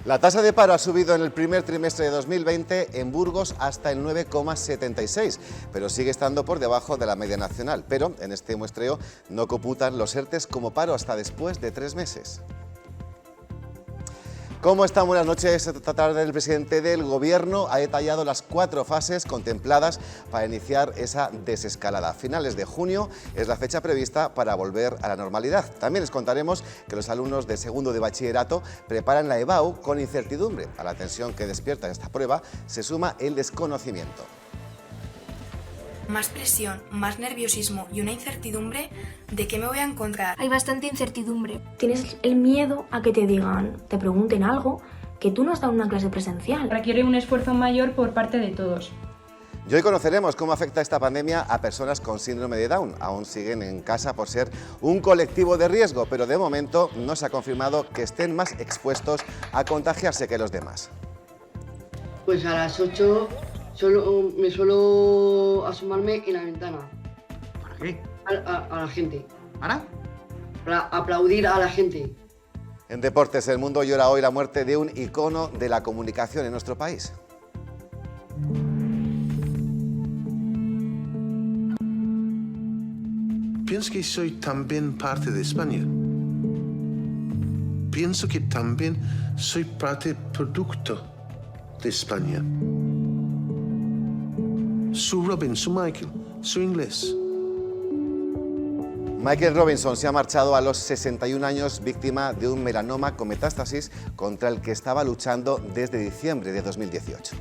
La tasa de paro ha subido en el primer trimestre de 2020 en Burgos hasta el 9,76, pero sigue estando por debajo de la media nacional. Pero en este muestreo no computan los ERTEs como paro hasta después de 3 meses. ¿Cómo están? Buenas noches. Esta tarde el presidente del Gobierno ha detallado las 4 fases contempladas para iniciar esa desescalada. A finales de junio es la fecha prevista para volver a la normalidad. También les contaremos que los alumnos de segundo de bachillerato preparan la EBAU con incertidumbre. A la tensión que despierta esta prueba se suma el desconocimiento. Más presión, más nerviosismo y una incertidumbre de qué me voy a encontrar. Hay bastante incertidumbre. Tienes el miedo a que te digan, te pregunten algo que tú no has dado en una clase presencial. Requiere un esfuerzo mayor por parte de todos. Y hoy conoceremos cómo afecta esta pandemia a personas con síndrome de Down. Aún siguen en casa por ser un colectivo de riesgo, pero de momento no se ha confirmado que estén más expuestos a contagiarse que los demás. Pues a las 8 me suelo asomarme en la ventana. ¿Para qué? A la gente. ¿Para? Para aplaudir a la gente. En deportes, el mundo llora hoy la muerte de un icono de la comunicación en nuestro país. Pienso que soy también parte de España. Pienso que también soy parte producto de España. Soy Robin, soy Michael, soy inglés. Michael Robinson se ha marchado a los 61 años víctima de un melanoma con metástasis contra el que estaba luchando desde diciembre de 2018.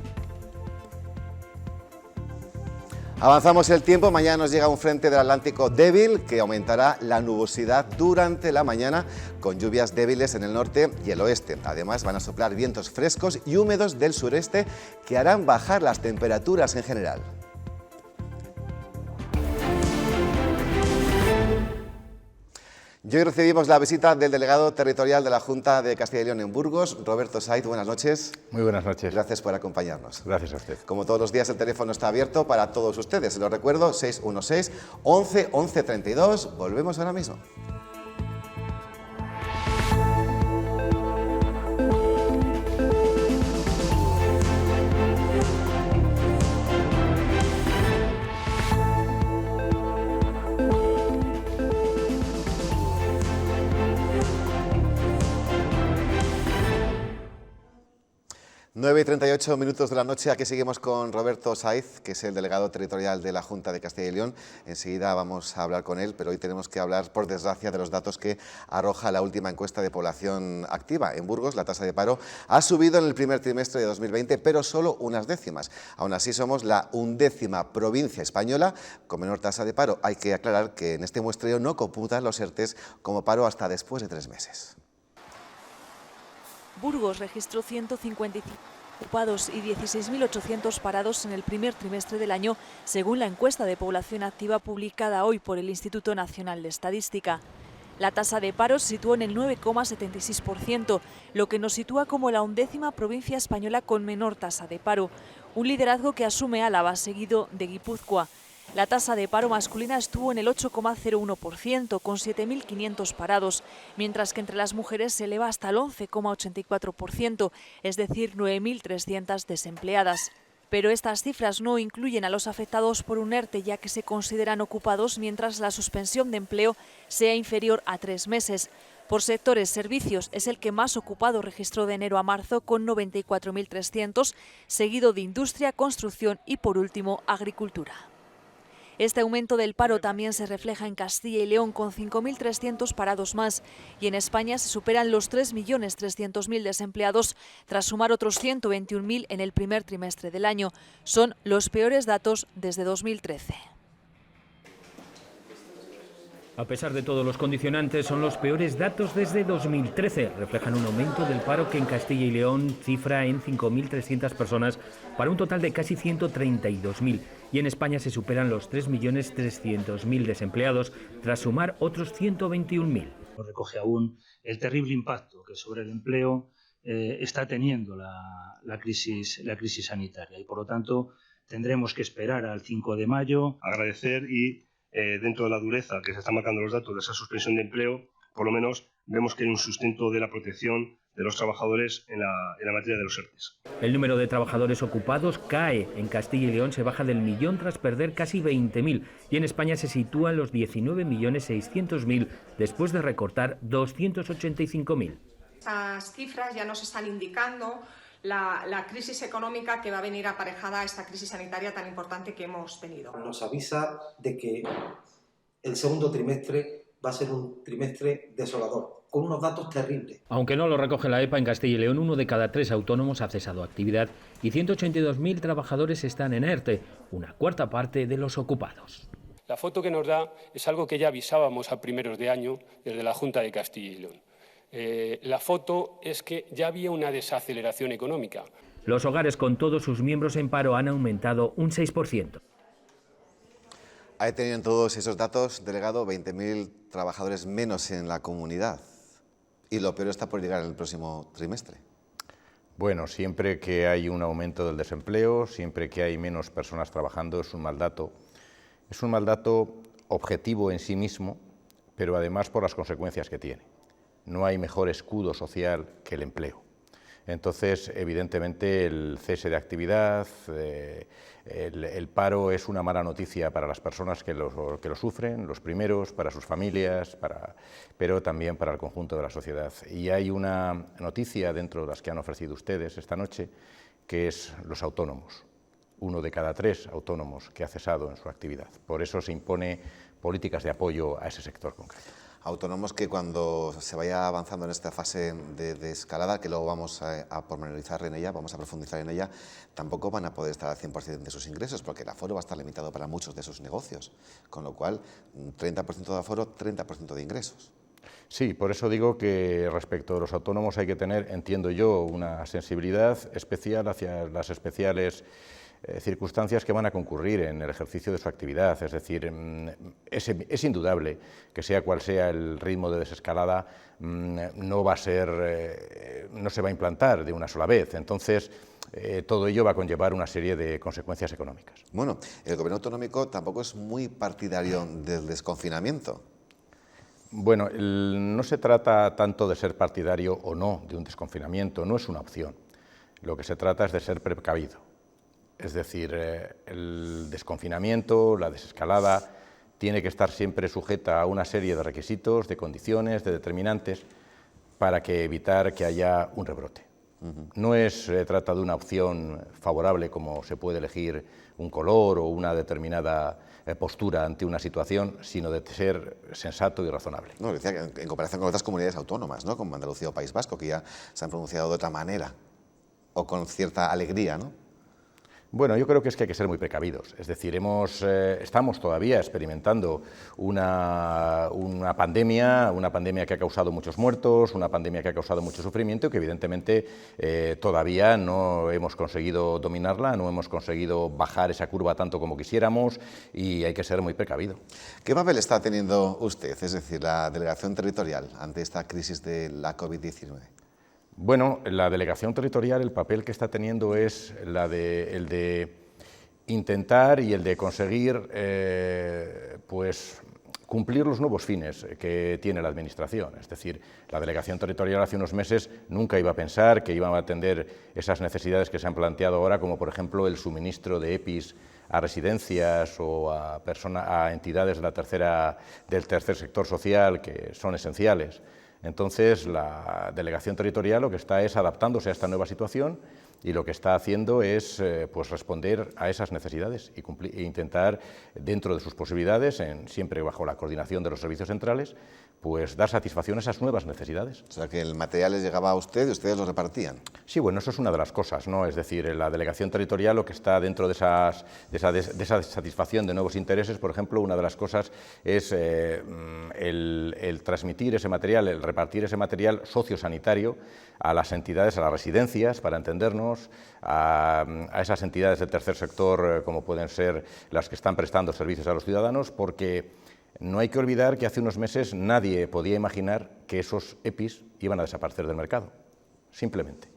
Avanzamos el tiempo, mañana nos llega un frente del Atlántico débil que aumentará la nubosidad durante la mañana con lluvias débiles en el norte y el oeste. Además van a soplar vientos frescos y húmedos del sureste que harán bajar las temperaturas en general. Y hoy recibimos la visita del delegado territorial de la Junta de Castilla y León en Burgos, Roberto Saiz. Buenas noches. Muy buenas noches. Gracias por acompañarnos. Gracias a usted. Como todos los días, el teléfono está abierto para todos ustedes. Se lo recuerdo, 616 11 11 32. Volvemos ahora mismo. Nueve y 38 minutos de la noche, aquí seguimos con Roberto Saiz, que es el delegado territorial de la Junta de Castilla y León. Enseguida vamos a hablar con él, pero hoy tenemos que hablar, por desgracia, de los datos que arroja la última encuesta de población activa. En Burgos, la tasa de paro ha subido en el primer trimestre de 2020, pero solo unas décimas. Aún así, somos la 11ª provincia española con menor tasa de paro. Hay que aclarar que en este muestreo no computan los ERTEs como paro hasta después de 3 meses. Burgos registró 155 ocupados y 16.800 parados en el primer trimestre del año, según la encuesta de población activa publicada hoy por el Instituto Nacional de Estadística. La tasa de paro se situó en el 9,76%, lo que nos sitúa como la 11ª provincia española con menor tasa de paro, un liderazgo que asume Álava, seguido de Guipúzcoa. La tasa de paro masculina estuvo en el 8,01%, con 7.500 parados, mientras que entre las mujeres se eleva hasta el 11,84%, es decir, 9.300 desempleadas. Pero estas cifras no incluyen a los afectados por un ERTE, ya que se consideran ocupados mientras la suspensión de empleo sea inferior a 3 meses. Por sectores, servicios es el que más ocupado registró de enero a marzo, con 94.300, seguido de industria, construcción y, por último, agricultura. Este aumento del paro también se refleja en Castilla y León, con 5.300 parados más, y en España se superan los 3.300.000 desempleados, tras sumar otros 121.000 en el primer trimestre del año. Son los peores datos desde 2013. A pesar de todos los condicionantes, son los peores datos desde 2013. Reflejan un aumento del paro que en Castilla y León cifra en 5.300 personas para un total de casi 132.000. Y en España se superan los 3.300.000 desempleados tras sumar otros 121.000. No recoge aún el terrible impacto que sobre el empleo está teniendo la crisis sanitaria. Y por lo tanto tendremos que esperar al 5 de mayo. Agradecer y dentro de la dureza que se están marcando los datos de esa suspensión de empleo, por lo menos vemos que hay un sustento de la protección de los trabajadores en la materia de los ERTES. El número de trabajadores ocupados cae. En Castilla y León se baja del millón tras perder casi 20.000 y en España se sitúa en los 19.600.000 después de recortar 285.000. Estas cifras ya nos están indicando la crisis económica que va a venir aparejada a esta crisis sanitaria tan importante que hemos tenido. Nos avisa de que el segundo trimestre va a ser un trimestre desolador, con unos datos terribles. Aunque no lo recoge la EPA, en Castilla y León 1 de cada 3 autónomos ha cesado actividad y 182.000 trabajadores están en ERTE, una cuarta parte de los ocupados. La foto que nos da es algo que ya avisábamos a primeros de año desde la Junta de Castilla y León. La foto es que ya había una desaceleración económica. Los hogares con todos sus miembros en paro han aumentado un 6%. Ahí tenían todos esos datos, delegado, 20.000 trabajadores menos en la comunidad. Y lo peor está por llegar en el próximo trimestre. Bueno, siempre que hay un aumento del desempleo, siempre que hay menos personas trabajando, es un mal dato. Es un mal dato objetivo en sí mismo, pero además por las consecuencias que tiene. No hay mejor escudo social que el empleo. Entonces, evidentemente, el cese de actividad, el paro es una mala noticia para las personas que lo sufren, los primeros, para sus familias, pero también para el conjunto de la sociedad. Y hay una noticia dentro de las que han ofrecido ustedes esta noche, que es los autónomos. 1 de cada 3 autónomos que ha cesado en su actividad. Por eso se impone políticas de apoyo a ese sector concreto. Autónomos que cuando se vaya avanzando en esta fase de escalada, que luego vamos a pormenorizar en ella, vamos a profundizar en ella, tampoco van a poder estar al 100% de sus ingresos, porque el aforo va a estar limitado para muchos de sus negocios, con lo cual 30% de aforo, 30% de ingresos. Sí, por eso digo que respecto a los autónomos hay que tener, entiendo yo, una sensibilidad especial hacia las especiales circunstancias que van a concurrir en el ejercicio de su actividad. Es decir, es indudable que sea cual sea el ritmo de desescalada, no se va a implantar de una sola vez. Entonces, todo ello va a conllevar una serie de consecuencias económicas. Bueno, el gobierno autonómico tampoco es muy partidario del desconfinamiento. Bueno, no se trata tanto de ser partidario o no de un desconfinamiento, no es una opción. Lo que se trata es de ser precavido. Es decir, el desconfinamiento, la desescalada, tiene que estar siempre sujeta a una serie de requisitos, de condiciones, de determinantes, para evitar que haya un rebrote. No se trata de una opción favorable como se puede elegir un color o una determinada postura ante una situación, sino de ser sensato y razonable. No, decía que en comparación con otras comunidades autónomas, ¿no?, como Andalucía o País Vasco, que ya se han pronunciado de otra manera o con cierta alegría, ¿no? Bueno, yo creo que hay que ser muy precavidos. Es decir, estamos todavía experimentando una pandemia que ha causado muchos muertos, una pandemia que ha causado mucho sufrimiento y que evidentemente todavía no hemos conseguido dominarla, no hemos conseguido bajar esa curva tanto como quisiéramos y hay que ser muy precavido. ¿Qué papel está teniendo usted, es decir, la delegación territorial, ante esta crisis de la COVID-19? Bueno, la delegación territorial, el papel que está teniendo es el de intentar y el de conseguir cumplir los nuevos fines que tiene la Administración. Es decir, la delegación territorial hace unos meses nunca iba a pensar que iba a atender esas necesidades que se han planteado ahora, como por ejemplo el suministro de EPIs a residencias o a entidades del tercer sector social que son esenciales. Entonces, la delegación territorial lo que está es adaptándose a esta nueva situación y lo que está haciendo es responder a esas necesidades e intentar, dentro de sus posibilidades, siempre bajo la coordinación de los servicios centrales, dar satisfacción a esas nuevas necesidades. O sea, que el material les llegaba a usted y ustedes lo repartían. Sí, bueno, eso es una de las cosas, ¿no? Es decir, la delegación territorial lo que está dentro de esa satisfacción de nuevos intereses, por ejemplo, una de las cosas es el transmitir ese material, el repartir ese material sociosanitario a las entidades, a las residencias, para entendernos, a esas entidades del tercer sector, como pueden ser las que están prestando servicios a los ciudadanos, porque no hay que olvidar que hace unos meses nadie podía imaginar que esos EPIs iban a desaparecer del mercado, simplemente.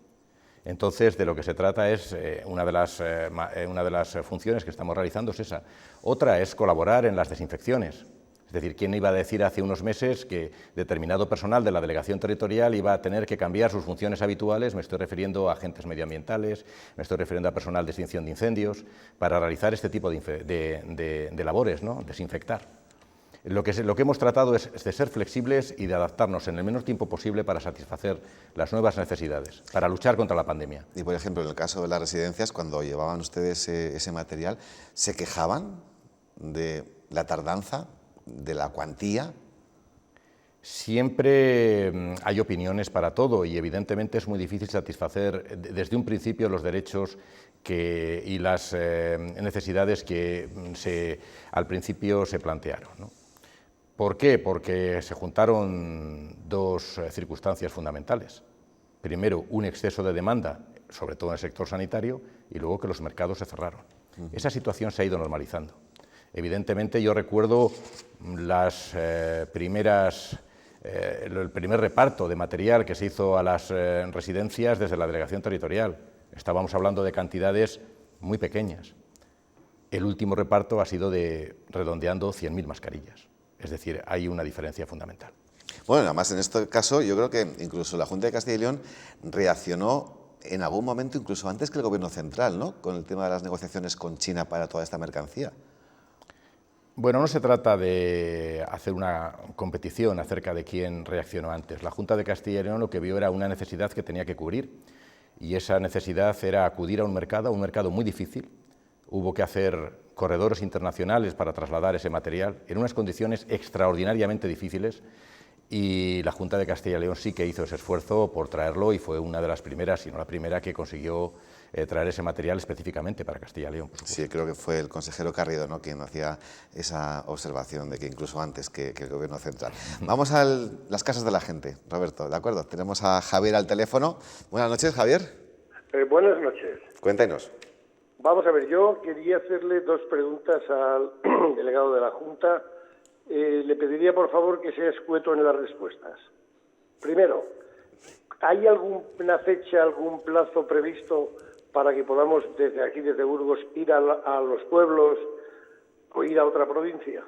Entonces, de lo que se trata es, una de las funciones que estamos realizando es esa. Otra es colaborar en las desinfecciones. Es decir, ¿quién iba a decir hace unos meses que determinado personal de la delegación territorial iba a tener que cambiar sus funciones habituales? Me estoy refiriendo a agentes medioambientales, me estoy refiriendo a personal de extinción de incendios, para realizar este tipo de labores, ¿no? Desinfectar. Lo que hemos tratado es de ser flexibles y de adaptarnos en el menor tiempo posible para satisfacer las nuevas necesidades, para luchar contra la pandemia. Y, por ejemplo, en el caso de las residencias, cuando llevaban ustedes ese material, ¿se quejaban de la tardanza, de la cuantía? Siempre hay opiniones para todo y evidentemente es muy difícil satisfacer desde un principio los derechos y las necesidades que al principio se plantearon, ¿no? ¿Por qué? Porque se juntaron dos circunstancias fundamentales. Primero, un exceso de demanda, sobre todo en el sector sanitario, y luego que los mercados se cerraron. Esa situación se ha ido normalizando. Evidentemente, yo recuerdo el primer reparto de material que se hizo a las residencias desde la delegación territorial. Estábamos hablando de cantidades muy pequeñas. El último reparto ha sido redondeando 100.000 mascarillas. Es decir, hay una diferencia fundamental. Bueno, además en este caso yo creo que incluso la Junta de Castilla y León reaccionó en algún momento incluso antes que el Gobierno central, ¿no?, con el tema de las negociaciones con China para toda esta mercancía. Bueno, no se trata de hacer una competición acerca de quién reaccionó antes. La Junta de Castilla y León lo que vio era una necesidad que tenía que cubrir, y esa necesidad era acudir a un mercado muy difícil. Hubo que hacer corredores internacionales para trasladar ese material en unas condiciones extraordinariamente difíciles, y la Junta de Castilla y León sí que hizo ese esfuerzo por traerlo y fue una de las primeras, si no la primera, que consiguió traer ese material específicamente para Castilla y León. Sí, creo que fue el consejero Carriedo, ¿no?, quien hacía esa observación de que incluso antes que el Gobierno central. Vamos a las casas de la gente, Roberto, ¿de acuerdo? Tenemos a Javier al teléfono. Buenas noches, Javier. Buenas noches. Cuéntenos. Vamos a ver, yo quería hacerle dos preguntas al delegado de la Junta. Le pediría, por favor, que sea escueto en las respuestas. Primero, ¿hay alguna fecha, algún plazo previsto para que podamos desde aquí, desde Burgos, ir a los pueblos o ir a otra provincia?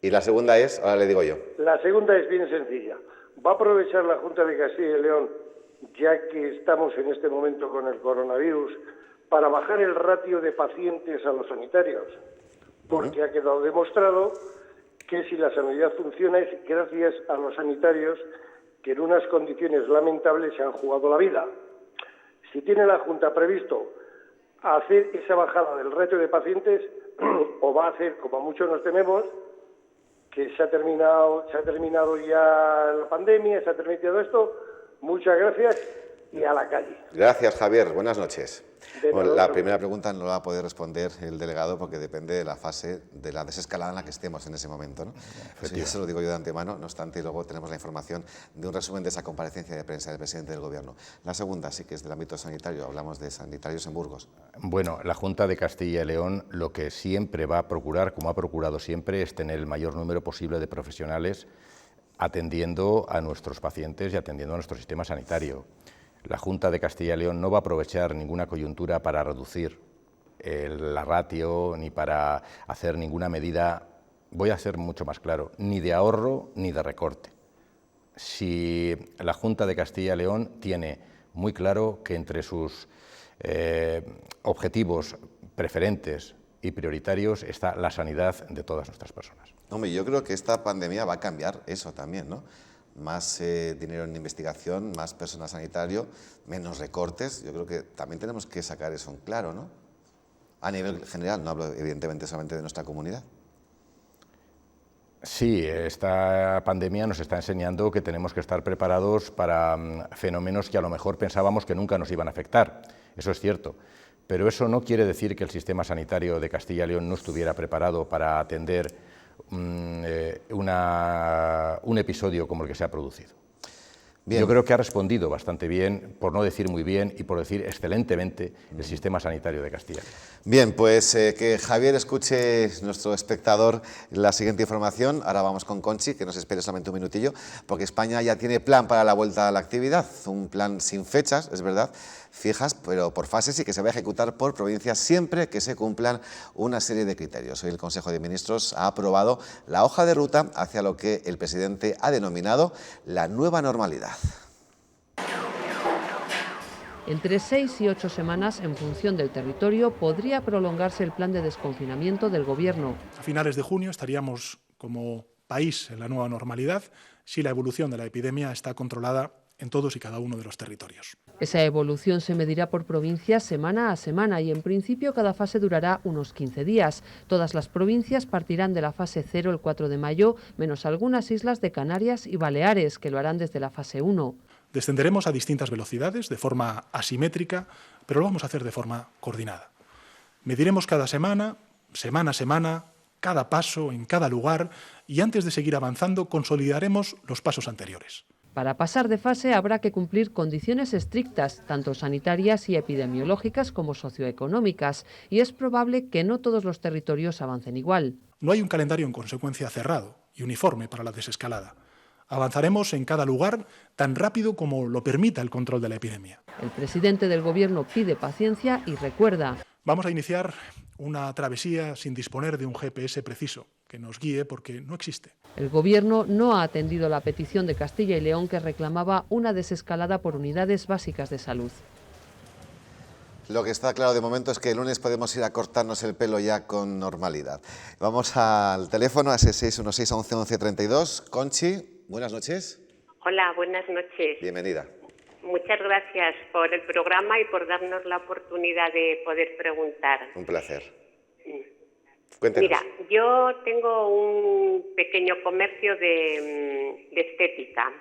Y la segunda es, ahora le digo yo. La segunda es bien sencilla. ¿Va a aprovechar la Junta de Castilla y León, ya que estamos en este momento con el coronavirus, para bajar el ratio de pacientes a los sanitarios? Porque ha quedado demostrado que si la sanidad funciona es gracias a los sanitarios, que en unas condiciones lamentables se han jugado la vida. Si tiene la Junta previsto hacer esa bajada del ratio de pacientes, o va a hacer, como muchos nos tememos, que se ha terminado ya la pandemia, se ha terminado esto. Muchas gracias y a la calle. Gracias, Javier. Buenas noches. Bueno, la primera pregunta no la va a poder responder el delegado porque depende de la fase de la desescalada en la que estemos en ese momento, ¿no? Eso ya se lo digo yo de antemano, no obstante, luego tenemos la información de un resumen de esa comparecencia de prensa del presidente del Gobierno. La segunda sí que es del ámbito sanitario, hablamos de sanitarios en Burgos. Bueno, la Junta de Castilla y León lo que siempre va a procurar, como ha procurado siempre, es tener el mayor número posible de profesionales atendiendo a nuestros pacientes y atendiendo a nuestro sistema sanitario. La Junta de Castilla y León no va a aprovechar ninguna coyuntura para reducir la ratio ni para hacer ninguna medida, voy a ser mucho más claro, ni de ahorro ni de recorte. Si la Junta de Castilla y León tiene muy claro que entre sus objetivos preferentes y prioritarios está la sanidad de todas nuestras personas. Hombre, yo creo que esta pandemia va a cambiar eso también, ¿no? Más dinero en investigación, más personal sanitario, menos recortes. Yo creo que también tenemos que sacar eso en claro, ¿no? A nivel general, no hablo evidentemente solamente de nuestra comunidad. Sí, esta pandemia nos está enseñando que tenemos que estar preparados para fenómenos que a lo mejor pensábamos que nunca nos iban a afectar. Eso es cierto. Pero eso no quiere decir que el sistema sanitario de Castilla y León no estuviera preparado para atender un episodio como el que se ha producido. Bien. Yo creo que ha respondido bastante bien, por no decir muy bien y por decir excelentemente, el sistema sanitario de Castilla y León. Bien, pues que Javier escuche, nuestro espectador, la siguiente información. Ahora vamos con Conchi, que nos espere solamente un minutillo, porque España ya tiene plan para la vuelta a la actividad, un plan sin fechas, es verdad, fijas, pero por fases y que se va a ejecutar por provincias siempre que se cumplan una serie de criterios. Hoy el Consejo de Ministros ha aprobado la hoja de ruta hacia lo que el presidente ha denominado la nueva normalidad. Entre 6 y 8 semanas, en función del territorio, podría prolongarse el plan de desconfinamiento del Gobierno. A finales de junio estaríamos como país en la nueva normalidad si la evolución de la epidemia está controlada en todos y cada uno de los territorios. Esa evolución se medirá por provincias semana a semana y en principio cada fase durará unos 15 días. Todas las provincias partirán de la fase 0 el 4 de mayo, menos algunas islas de Canarias y Baleares, que lo harán desde la fase 1. Descenderemos a distintas velocidades, de forma asimétrica, pero lo vamos a hacer de forma coordinada. Mediremos cada semana, semana a semana, cada paso, en cada lugar, y antes de seguir avanzando consolidaremos los pasos anteriores. Para pasar de fase habrá que cumplir condiciones estrictas, tanto sanitarias y epidemiológicas como socioeconómicas, y es probable que no todos los territorios avancen igual. No hay un calendario en consecuencia cerrado y uniforme para la desescalada. Avanzaremos en cada lugar tan rápido como lo permita el control de la epidemia. El presidente del Gobierno pide paciencia y recuerda: vamos a iniciar una travesía sin disponer de un GPS preciso que nos guíe porque no existe. El Gobierno no ha atendido la petición de Castilla y León que reclamaba una desescalada por unidades básicas de salud. Lo que está claro de momento es que el lunes podemos ir a cortarnos el pelo ya con normalidad. Vamos al teléfono, a ese 616 11 11 32. Conchi, buenas noches. Hola, buenas noches. Bienvenida. Muchas gracias por el programa y por darnos la oportunidad de poder preguntar. Un placer. Cuéntenos. Mira, yo tengo un pequeño comercio de estética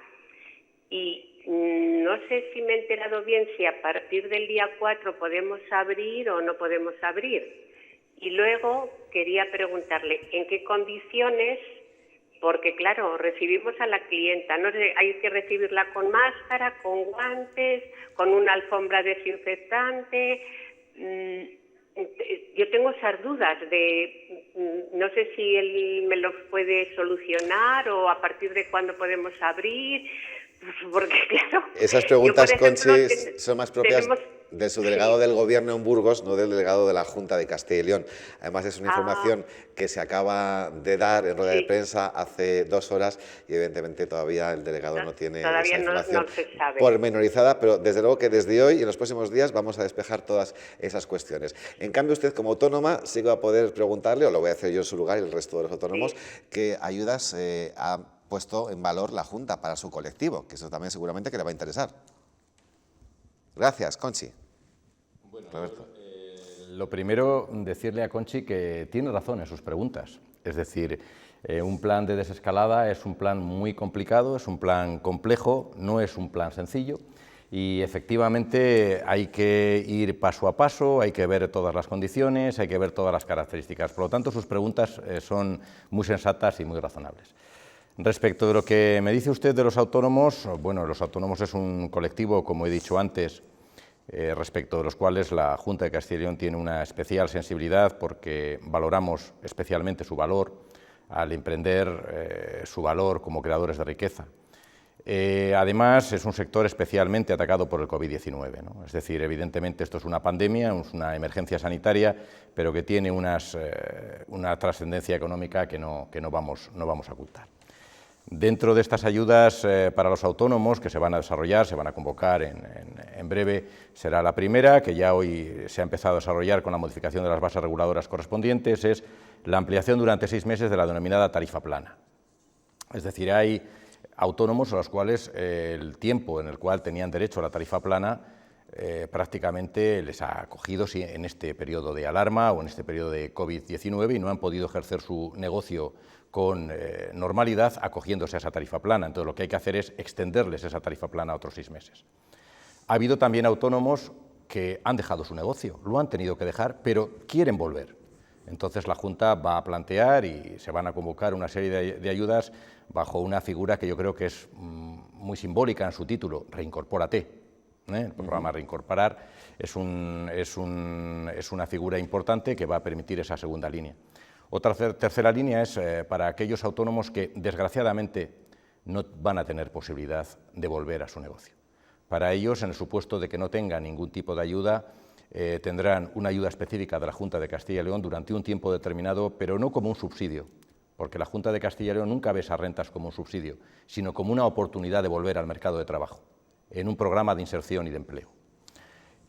y no sé si me he enterado bien si a partir del día 4 podemos abrir o no podemos abrir. Y luego quería preguntarle en qué condiciones, porque claro, recibimos a la clienta, no sé, hay que recibirla con máscara, con guantes, con una alfombra desinfectante. Yo tengo esas dudas de, no sé si él me los puede solucionar o a partir de cuándo podemos abrir. Porque, claro, esas preguntas, yo, por ejemplo, Conchi, son más propias de su delegado del Gobierno en Burgos, no del delegado de la Junta de Castilla y León. Además, es una información que se acaba de dar en rueda de prensa hace 2 horas y, evidentemente, todavía el delegado no tiene esa información pormenorizada, pero desde luego que desde hoy y en los próximos días vamos a despejar todas esas cuestiones. En cambio, usted, como autónoma, sí va a poder preguntarle, o lo voy a hacer yo en su lugar y el resto de los autónomos, qué ayudas ha puesto en valor la Junta para su colectivo, que eso también seguramente que le va a interesar. Gracias, Conchi. Bueno, Roberto. Lo primero, decirle a Conchi que tiene razón en sus preguntas. Es decir, un plan de desescalada es un plan muy complicado, es un plan complejo, no es un plan sencillo y efectivamente hay que ir paso a paso, hay que ver todas las condiciones, hay que ver todas las características. Por lo tanto, sus preguntas son muy sensatas y muy razonables. Respecto de lo que me dice usted de los autónomos, bueno, los autónomos es un colectivo, como he dicho antes, respecto de los cuales la Junta de Castilla y León tiene una especial sensibilidad porque valoramos especialmente su valor al emprender, su valor como creadores de riqueza. Además, es un sector especialmente atacado por el COVID-19, ¿no? Es decir, evidentemente esto es una pandemia, es una emergencia sanitaria, pero que tiene una trascendencia económica que no vamos a ocultar. Dentro de estas ayudas para los autónomos que se van a desarrollar, se van a convocar en breve, será la primera, que ya hoy se ha empezado a desarrollar con la modificación de las bases reguladoras correspondientes, es la ampliación durante 6 meses de la denominada tarifa plana. Es decir, hay autónomos a los cuales el tiempo en el cual tenían derecho a la tarifa plana prácticamente les ha cogido en este periodo de alarma o en este periodo de COVID-19 y no han podido ejercer su negocio con normalidad acogiéndose a esa tarifa plana. Entonces, lo que hay que hacer es extenderles esa tarifa plana a otros 6 meses. Ha habido también autónomos que han dejado su negocio, lo han tenido que dejar, pero quieren volver. Entonces, la Junta va a plantear y se van a convocar una serie de ayudas bajo una figura que yo creo que es muy simbólica en su título, Reincorpórate. El programa Reincorporar es una figura importante que va a permitir esa segunda línea. Otra tercera línea es para aquellos autónomos que, desgraciadamente, no van a tener posibilidad de volver a su negocio. Para ellos, en el supuesto de que no tengan ningún tipo de ayuda, tendrán una ayuda específica de la Junta de Castilla y León durante un tiempo determinado, pero no como un subsidio, porque la Junta de Castilla y León nunca ve esas rentas como un subsidio, sino como una oportunidad de volver al mercado de trabajo, en un programa de inserción y de empleo.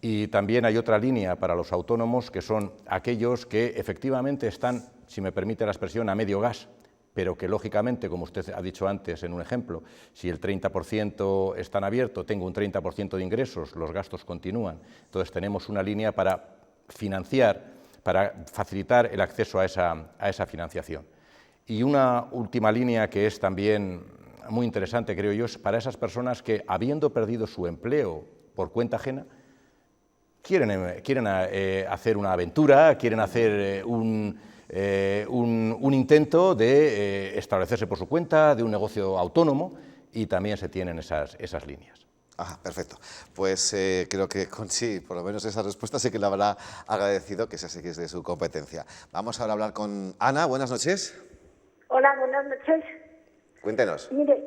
Y también hay otra línea para los autónomos, que son aquellos que efectivamente están, si me permite la expresión, a medio gas, pero que lógicamente, como usted ha dicho antes en un ejemplo, si el 30% están abierto, tengo un 30% de ingresos, los gastos continúan. Entonces tenemos una línea para financiar, para facilitar el acceso a esa financiación. Y una última línea que es también muy interesante, creo yo, es para esas personas que, habiendo perdido su empleo por cuenta ajena, quieren hacer una aventura, quieren hacer un intento de establecerse por su cuenta, de un negocio autónomo, y también se tienen esas líneas. Ah, perfecto. Pues creo que con sí, por lo menos esa respuesta sí que la habrá agradecido, que esa sí que es de su competencia. Vamos ahora a hablar con Ana. Buenas noches. Hola, buenas noches. Cuéntenos. Mire,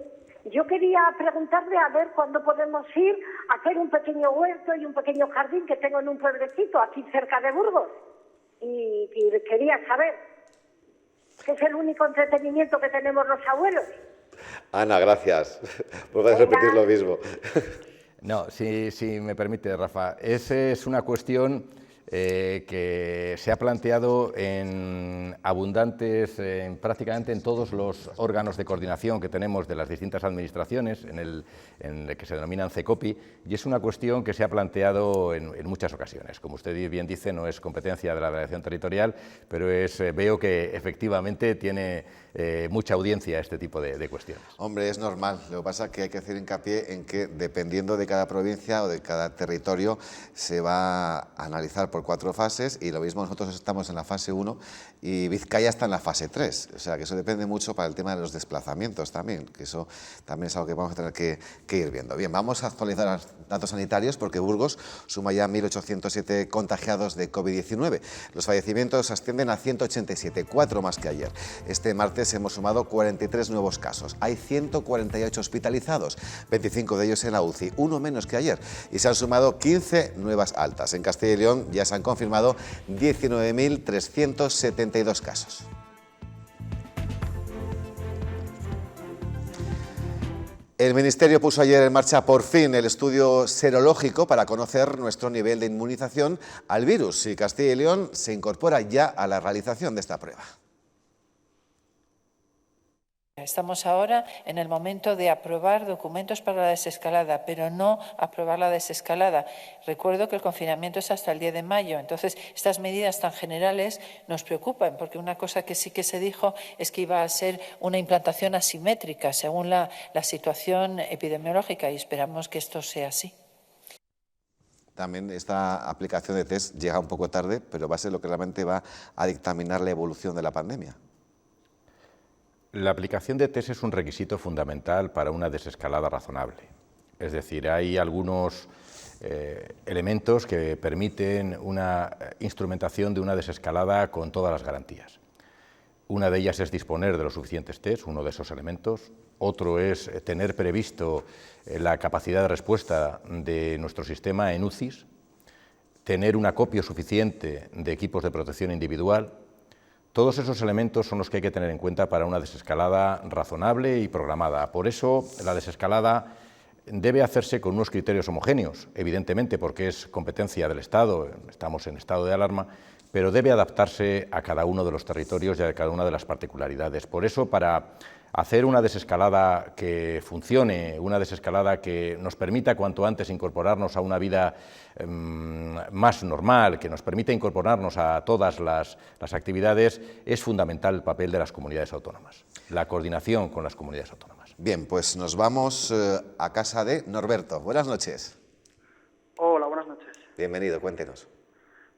yo quería preguntarle a ver cuándo podemos ir a hacer un pequeño huerto y un pequeño jardín que tengo en un pueblecito aquí cerca de Burgos. Y quería saber que es el único entretenimiento que tenemos los abuelos. Ana, gracias. Puedes repetir lo mismo. No, si me permite, Rafa, esa es una cuestión que se ha planteado prácticamente en todos los órganos de coordinación que tenemos de las distintas administraciones, en el que se denominan CECOPI, y es una cuestión que se ha planteado en muchas ocasiones. Como usted bien dice, no es competencia de la Delegación Territorial, pero veo que efectivamente tiene mucha audiencia este tipo de cuestiones. Hombre, es normal. Lo que pasa es que hay que hacer hincapié en que, dependiendo de cada provincia o de cada territorio, se va a analizar por 4 fases, y lo mismo nosotros estamos en la fase 1 y Vizcaya está en la fase 3. O sea, que eso depende mucho para el tema de los desplazamientos también, que eso también es algo que vamos a tener que ir viendo. Bien, vamos a actualizar los datos sanitarios, porque Burgos suma ya 1.807 contagiados de COVID-19. Los fallecimientos ascienden a 187, 4 más que ayer. Este martes hemos sumado 43 nuevos casos. Hay 148 hospitalizados, 25 de ellos en la UCI, 1 menos que ayer. Y se han sumado 15 nuevas altas. En Castilla y León ya se han confirmado 19.372 casos. El Ministerio puso ayer en marcha por fin el estudio serológico para conocer nuestro nivel de inmunización al virus, y Castilla y León se incorpora ya a la realización de esta prueba. Estamos ahora en el momento de aprobar documentos para la desescalada, pero no aprobar la desescalada. Recuerdo que el confinamiento es hasta el 10 de mayo, entonces estas medidas tan generales nos preocupan, porque una cosa que sí que se dijo es que iba a ser una implantación asimétrica según la situación epidemiológica, y esperamos que esto sea así. También esta aplicación de test llega un poco tarde, pero va a ser lo que realmente va a dictaminar la evolución de la pandemia. La aplicación de test es un requisito fundamental para una desescalada razonable. Es decir, hay algunos elementos que permiten una instrumentación de una desescalada con todas las garantías. Una de ellas es disponer de los suficientes test, uno de esos elementos. Otro es tener previsto la capacidad de respuesta de nuestro sistema en UCIs, tener un acopio suficiente de equipos de protección individual. Todos esos elementos son los que hay que tener en cuenta para una desescalada razonable y programada. Por eso, la desescalada debe hacerse con unos criterios homogéneos, evidentemente porque es competencia del Estado, estamos en estado de alarma, pero debe adaptarse a cada uno de los territorios y a cada una de las particularidades. Por eso, para hacer una desescalada que funcione, una desescalada que nos permita cuanto antes incorporarnos a una vida más normal, que nos permita incorporarnos a todas las actividades, es fundamental el papel de las comunidades autónomas, la coordinación con las comunidades autónomas. Bien, pues nos vamos a casa de Norberto. Buenas noches. Hola, buenas noches. Bienvenido, cuéntenos.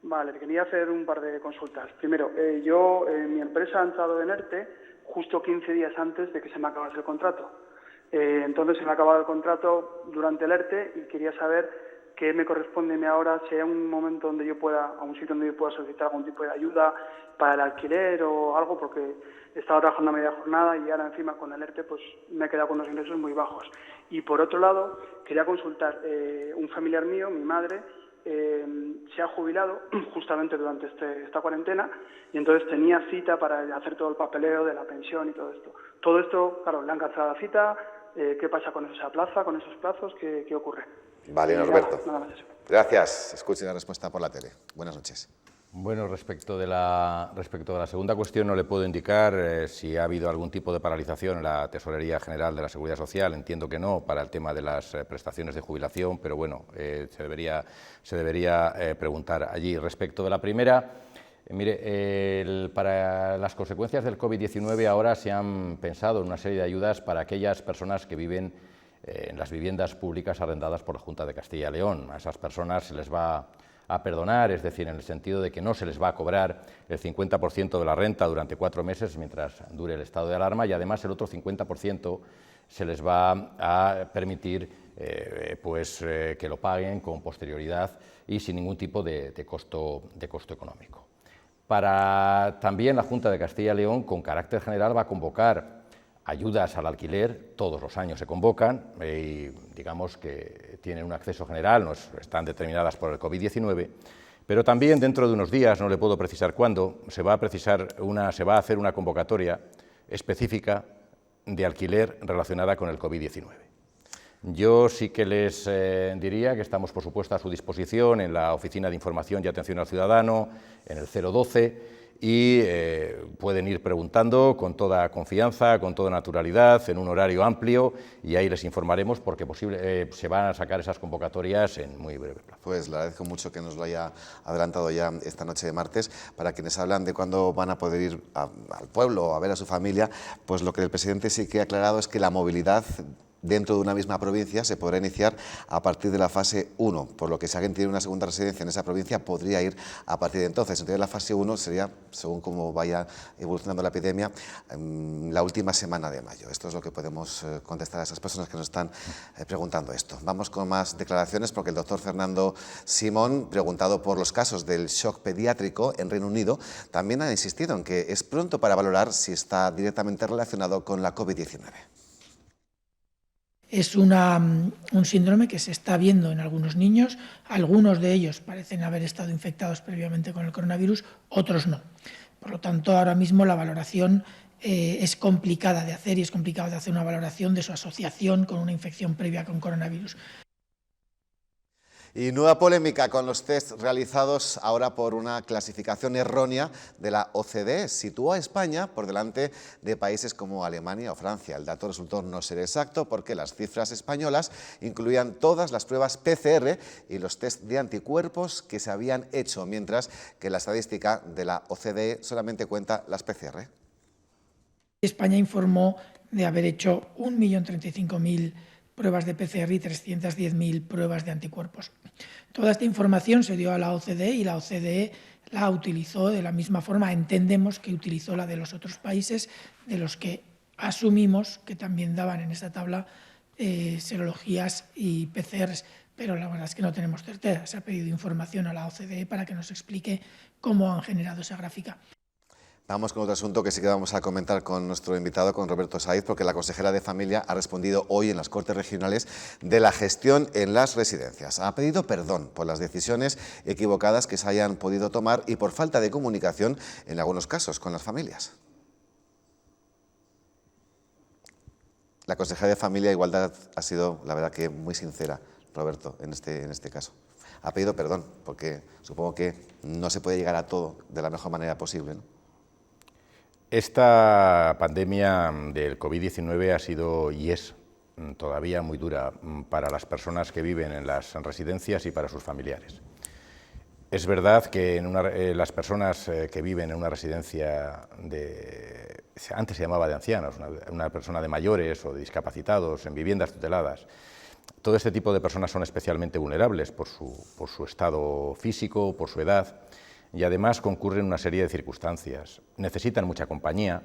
Vale, quería hacer un par de consultas. Primero, yo, mi empresa ha entrado en ERTE justo 15 días antes de que se me acabase el contrato. Entonces se me ha acabado el contrato durante el ERTE y quería saber qué me corresponde a mí ahora, si hay un momento donde yo pueda, a un sitio donde yo pueda solicitar algún tipo de ayuda para el alquiler o algo, porque estaba trabajando a media jornada y ahora encima con el ERTE pues me he quedado con unos ingresos muy bajos. Y por otro lado, quería consultar, un familiar mío, mi madre, se ha jubilado justamente durante esta cuarentena y entonces tenía cita para hacer todo el papeleo de la pensión y todo esto. Todo esto, claro, le han cancelado la cita. ¿Qué pasa con esa plaza, con esos plazos? ¿Qué ocurre? Vale, Norberto. Nada más eso. Gracias. Escuchen la respuesta por la tele. Buenas noches. Bueno, respecto de la segunda cuestión, no le puedo indicar si ha habido algún tipo de paralización en la Tesorería General de la Seguridad Social. Entiendo que no, para el tema de las prestaciones de jubilación, pero bueno, se debería preguntar allí. Respecto de la primera, mire, para las consecuencias del COVID-19 ahora se han pensado en una serie de ayudas para aquellas personas que viven en las viviendas públicas arrendadas por la Junta de Castilla y León. A esas personas se les va a perdonar, es decir, en el sentido de que no se les va a cobrar el 50% de la renta durante 4 meses mientras dure el estado de alarma, y además el otro 50% se les va a permitir que lo paguen con posterioridad y sin ningún tipo de costo económico. También la Junta de Castilla y León, con carácter general, va a convocar ayudas al alquiler, todos los años se convocan y digamos que tienen un acceso general, no están determinadas por el COVID-19, pero también dentro de unos días, no le puedo precisar cuándo, se va a hacer una convocatoria específica de alquiler relacionada con el COVID-19. Yo sí que les diría que estamos, por supuesto, a su disposición en la Oficina de Información y Atención al Ciudadano, en el 012, y pueden ir preguntando con toda confianza, con toda naturalidad, en un horario amplio, y ahí les informaremos porque se van a sacar esas convocatorias en muy breve plazo. Pues le agradezco mucho que nos lo haya adelantado ya esta noche de martes. Para quienes hablan de cuándo van a poder ir al pueblo a ver a su familia, pues lo que el presidente sí que ha aclarado es que la movilidad dentro de una misma provincia se podrá iniciar a partir de la fase 1, por lo que si alguien tiene una segunda residencia en esa provincia podría ir a partir de entonces. Entonces la fase 1 sería, según cómo vaya evolucionando la epidemia, la última semana de mayo. Esto es lo que podemos contestar a esas personas que nos están preguntando esto. Vamos con más declaraciones porque el doctor Fernando Simón, preguntado por los casos del shock pediátrico en Reino Unido, también ha insistido en que es pronto para valorar si está directamente relacionado con la COVID-19. Es un síndrome que se está viendo en algunos niños, algunos de ellos parecen haber estado infectados previamente con el coronavirus, otros no. Por lo tanto, ahora mismo la valoración es complicada de hacer y es complicado de hacer una valoración de su asociación con una infección previa con coronavirus. Y nueva polémica con los test realizados ahora por una clasificación errónea de la OCDE. Sitúa a España por delante de países como Alemania o Francia. El dato resultó no ser exacto porque las cifras españolas incluían todas las pruebas PCR y los test de anticuerpos que se habían hecho, mientras que la estadística de la OCDE solamente cuenta las PCR. España informó de haber hecho 1.035.000 pruebas de PCR y 310.000 pruebas de anticuerpos. Toda esta información se dio a la OCDE y la OCDE la utilizó de la misma forma, entendemos que utilizó la de los otros países, de los que asumimos que también daban en esta tabla serologías y PCRs, pero la verdad es que no tenemos certeza. Se ha pedido información a la OCDE para que nos explique cómo han generado esa gráfica. Vamos con otro asunto que sí que vamos a comentar con nuestro invitado, con Roberto Saiz, porque la consejera de Familia ha respondido hoy en las Cortes Regionales de la gestión en las residencias. Ha pedido perdón por las decisiones equivocadas que se hayan podido tomar y por falta de comunicación en algunos casos con las familias. La consejera de Familia e Igualdad ha sido, la verdad, que muy sincera, Roberto, en este caso. Ha pedido perdón porque supongo que no se puede llegar a todo de la mejor manera posible, ¿no? Esta pandemia del COVID-19 ha sido y es todavía muy dura para las personas que viven en las residencias y para sus familiares. Es verdad que las personas que viven en una residencia antes se llamaba de ancianos, una persona de mayores o de discapacitados, en viviendas tuteladas, todo este tipo de personas son especialmente vulnerables por su estado físico, por su edad, y además concurren una serie de circunstancias. Necesitan mucha compañía,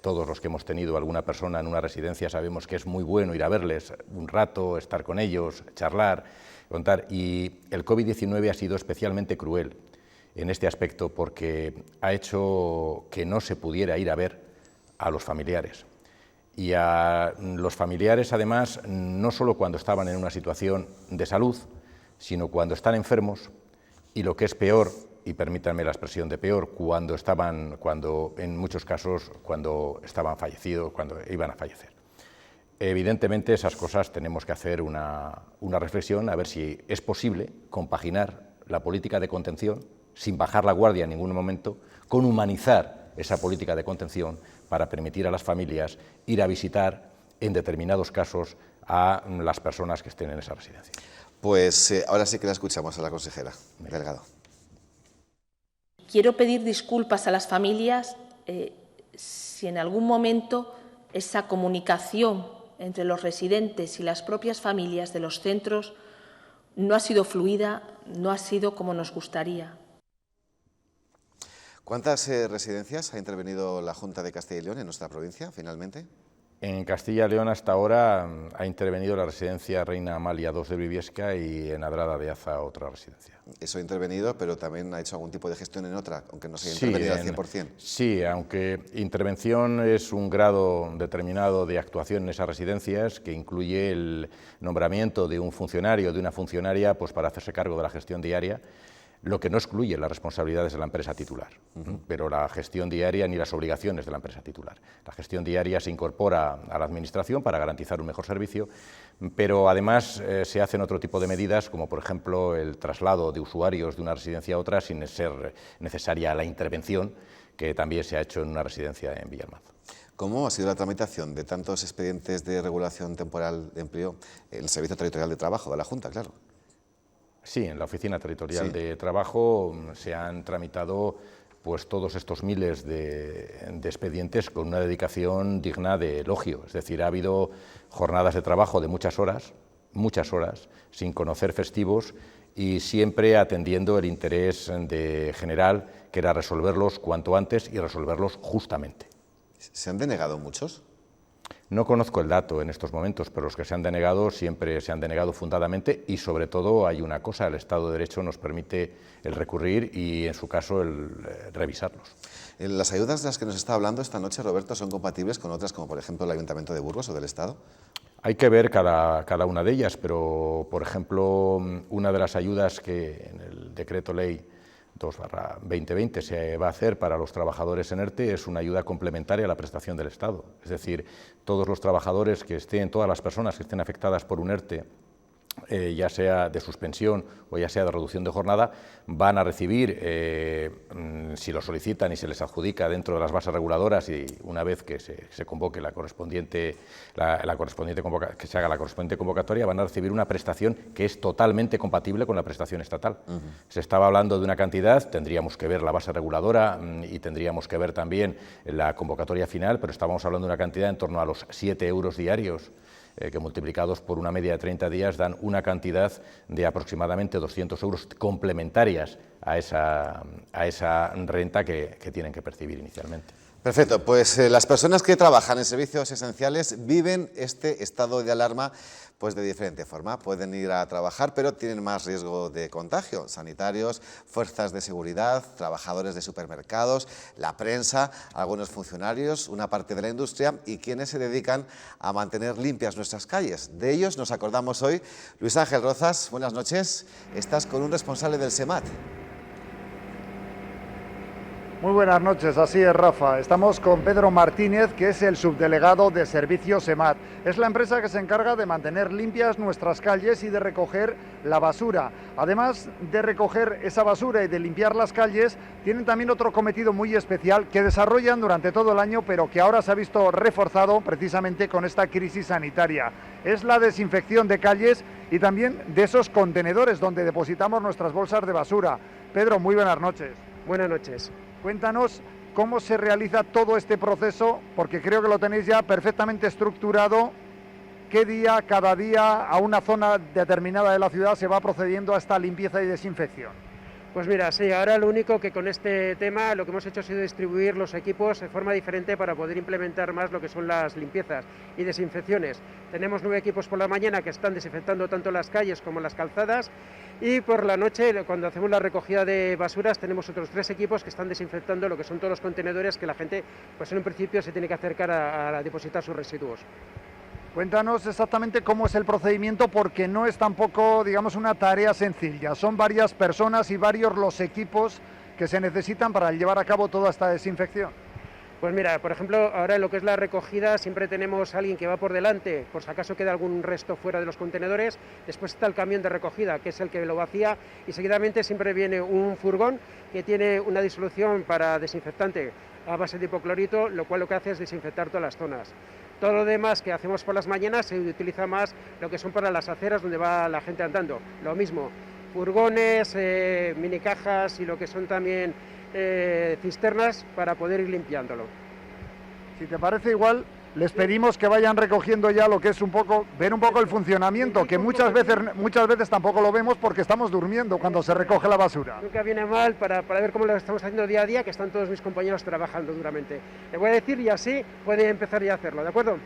Todos los que hemos tenido alguna persona en una residencia sabemos que es muy bueno ir a verles un rato, estar con ellos, charlar, contar. Y el COVID-19 ha sido especialmente cruel en este aspecto porque ha hecho que no se pudiera ir a ver a los familiares. Y a los familiares, además, no solo cuando estaban en una situación de salud, sino cuando están enfermos y, lo que es peor, y permítanme la expresión de peor, en muchos casos, cuando estaban fallecidos, cuando iban a fallecer. Evidentemente, esas cosas tenemos que hacer una reflexión a ver si es posible compaginar la política de contención, sin bajar la guardia en ningún momento, con humanizar esa política de contención para permitir a las familias ir a visitar, en determinados casos, a las personas que estén en esa residencia. Pues ahora sí que la escuchamos a la consejera Delgado. Quiero pedir disculpas a las familias si en algún momento esa comunicación entre los residentes y las propias familias de los centros no ha sido fluida, no ha sido como nos gustaría. ¿Cuántas residencias ha intervenido la Junta de Castilla y León en nuestra provincia, finalmente? En Castilla y León hasta ahora ha intervenido la residencia Reina Amalia II de Briviesca y en Adrada de Aza otra residencia. Eso ha intervenido, pero también ha hecho algún tipo de gestión en otra, aunque no se haya intervenido al 100%. Sí, aunque intervención es un grado determinado de actuación en esas residencias que incluye el nombramiento de un funcionario, de una funcionaria, pues para hacerse cargo de la gestión diaria, lo que no excluye las responsabilidades de la empresa titular, pero la gestión diaria ni las obligaciones de la empresa titular. La gestión diaria se incorpora a la Administración para garantizar un mejor servicio, pero además se hacen otro tipo de medidas, como por ejemplo el traslado de usuarios de una residencia a otra sin ser necesaria la intervención, que también se ha hecho en una residencia en Villalmaz. ¿Cómo ha sido la tramitación de tantos expedientes de regulación temporal de empleo en el Servicio Territorial de Trabajo de la Junta, claro? Sí, en la Oficina Territorial de Trabajo se han tramitado pues todos estos miles de expedientes con una dedicación digna de elogio. Es decir, ha habido jornadas de trabajo de muchas horas, sin conocer festivos y siempre atendiendo el interés general, que era resolverlos cuanto antes y resolverlos justamente. ¿Se han denegado muchos? No conozco el dato en estos momentos, pero los que se han denegado siempre se han denegado fundadamente y sobre todo hay una cosa, el Estado de Derecho nos permite el recurrir y en su caso el revisarlos. ¿Las ayudas de las que nos está hablando esta noche, Roberto, son compatibles con otras como por ejemplo el Ayuntamiento de Burgos o del Estado? Hay que ver cada una de ellas, pero por ejemplo una de las ayudas que en el decreto ley 2/2020 se va a hacer para los trabajadores en ERTE es una ayuda complementaria a la prestación del Estado. Es decir, todos los trabajadores que estén, todas las personas que estén afectadas por un ERTE, ya sea de suspensión o ya sea de reducción de jornada, van a recibir, si lo solicitan y se les adjudica dentro de las bases reguladoras y una vez que se convoque que se haga la correspondiente convocatoria, van a recibir una prestación que es totalmente compatible con la prestación estatal. Se estaba hablando de una cantidad, tendríamos que ver la base reguladora y tendríamos que ver también la convocatoria final, pero estábamos hablando de una cantidad en torno a los 7 euros diarios, que multiplicados por una media de 30 días dan una cantidad de aproximadamente 200 euros complementarias a esa renta que tienen que percibir inicialmente. Perfecto, pues las personas que trabajan en servicios esenciales viven este estado de alarma pues de diferente forma. Pueden ir a trabajar, pero tienen más riesgo de contagio. Sanitarios, fuerzas de seguridad, trabajadores de supermercados, la prensa, algunos funcionarios, una parte de la industria y quienes se dedican a mantener limpias nuestras calles. De ellos nos acordamos hoy. Luis Ángel Rozas, buenas noches. Estás con un responsable del SEMAT. Muy buenas noches, así es, Rafa. Estamos con Pedro Martínez, que es el subdelegado de Servicios SEMAT. Es la empresa que se encarga de mantener limpias nuestras calles y de recoger la basura. Además de recoger esa basura y de limpiar las calles, tienen también otro cometido muy especial que desarrollan durante todo el año, pero que ahora se ha visto reforzado precisamente con esta crisis sanitaria. Es la desinfección de calles y también de esos contenedores donde depositamos nuestras bolsas de basura. Pedro, muy buenas noches. Buenas noches. Cuéntanos cómo se realiza todo este proceso, porque creo que lo tenéis ya perfectamente estructurado. ¿Qué día, cada día, a una zona determinada de la ciudad se va procediendo a esta limpieza y desinfección? Pues mira, sí, ahora lo único que con este tema lo que hemos hecho ha sido distribuir los equipos de forma diferente para poder implementar más lo que son las limpiezas y desinfecciones. Tenemos 9 equipos por la mañana que están desinfectando tanto las calles como las calzadas, y por la noche, cuando hacemos la recogida de basuras, tenemos otros 3 equipos que están desinfectando lo que son todos los contenedores que la gente, pues en un principio, se tiene que acercar a depositar sus residuos. Cuéntanos exactamente cómo es el procedimiento, porque no es tampoco, digamos, una tarea sencilla. Son varias personas y varios los equipos que se necesitan para llevar a cabo toda esta desinfección. Pues mira, por ejemplo, ahora en lo que es la recogida siempre tenemos a alguien que va por delante, por si acaso queda algún resto fuera de los contenedores. Después está el camión de recogida, que es el que lo vacía, y seguidamente siempre viene un furgón que tiene una disolución para desinfectante a base de hipoclorito, lo cual lo que hace es desinfectar todas las zonas. Todo lo demás que hacemos por las mañanas se utiliza más lo que son para las aceras donde va la gente andando. Lo mismo, furgones, mini cajas y lo que son también cisternas para poder ir limpiándolo. Si te parece, igual les pedimos que vayan recogiendo ya lo que es ver un poco el funcionamiento, que muchas veces tampoco lo vemos porque estamos durmiendo cuando se recoge la basura. Nunca viene mal para ver cómo lo estamos haciendo día a día, que están todos mis compañeros trabajando duramente. Le voy a decir y así puede empezar ya a hacerlo, ¿de acuerdo?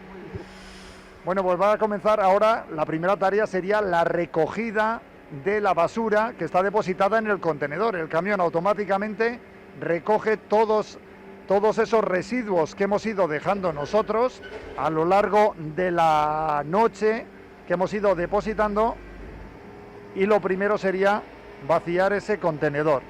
Bueno, pues va a comenzar ahora. La primera tarea sería la recogida de la basura que está depositada en el contenedor. El camión automáticamente recoge todos esos residuos que hemos ido dejando nosotros a lo largo de la noche, que hemos ido depositando, y lo primero sería vaciar ese contenedor.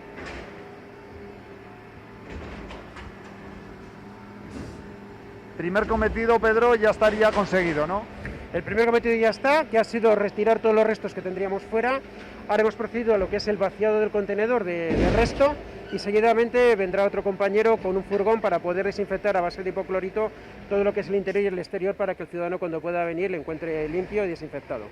Primer cometido, Pedro, ya estaría conseguido, ¿no? El primer cometido ya está, que ha sido retirar todos los restos que tendríamos fuera. Ahora hemos procedido a lo que es el vaciado del contenedor del resto, y seguidamente vendrá otro compañero con un furgón para poder desinfectar a base de hipoclorito todo lo que es el interior y el exterior, para que el ciudadano, cuando pueda venir, le encuentre limpio y desinfectado.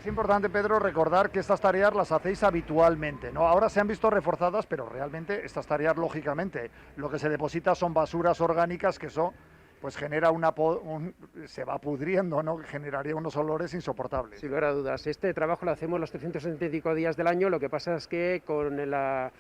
Es importante, Pedro, recordar que estas tareas las hacéis habitualmente, ¿no? Ahora se han visto reforzadas, pero realmente estas tareas, lógicamente, lo que se deposita son basuras orgánicas, que eso pues genera se va pudriendo, ¿no? Generaría unos olores insoportables. Sin lugar a dudas. Este trabajo lo hacemos los 365 días del año. Lo que pasa es que con la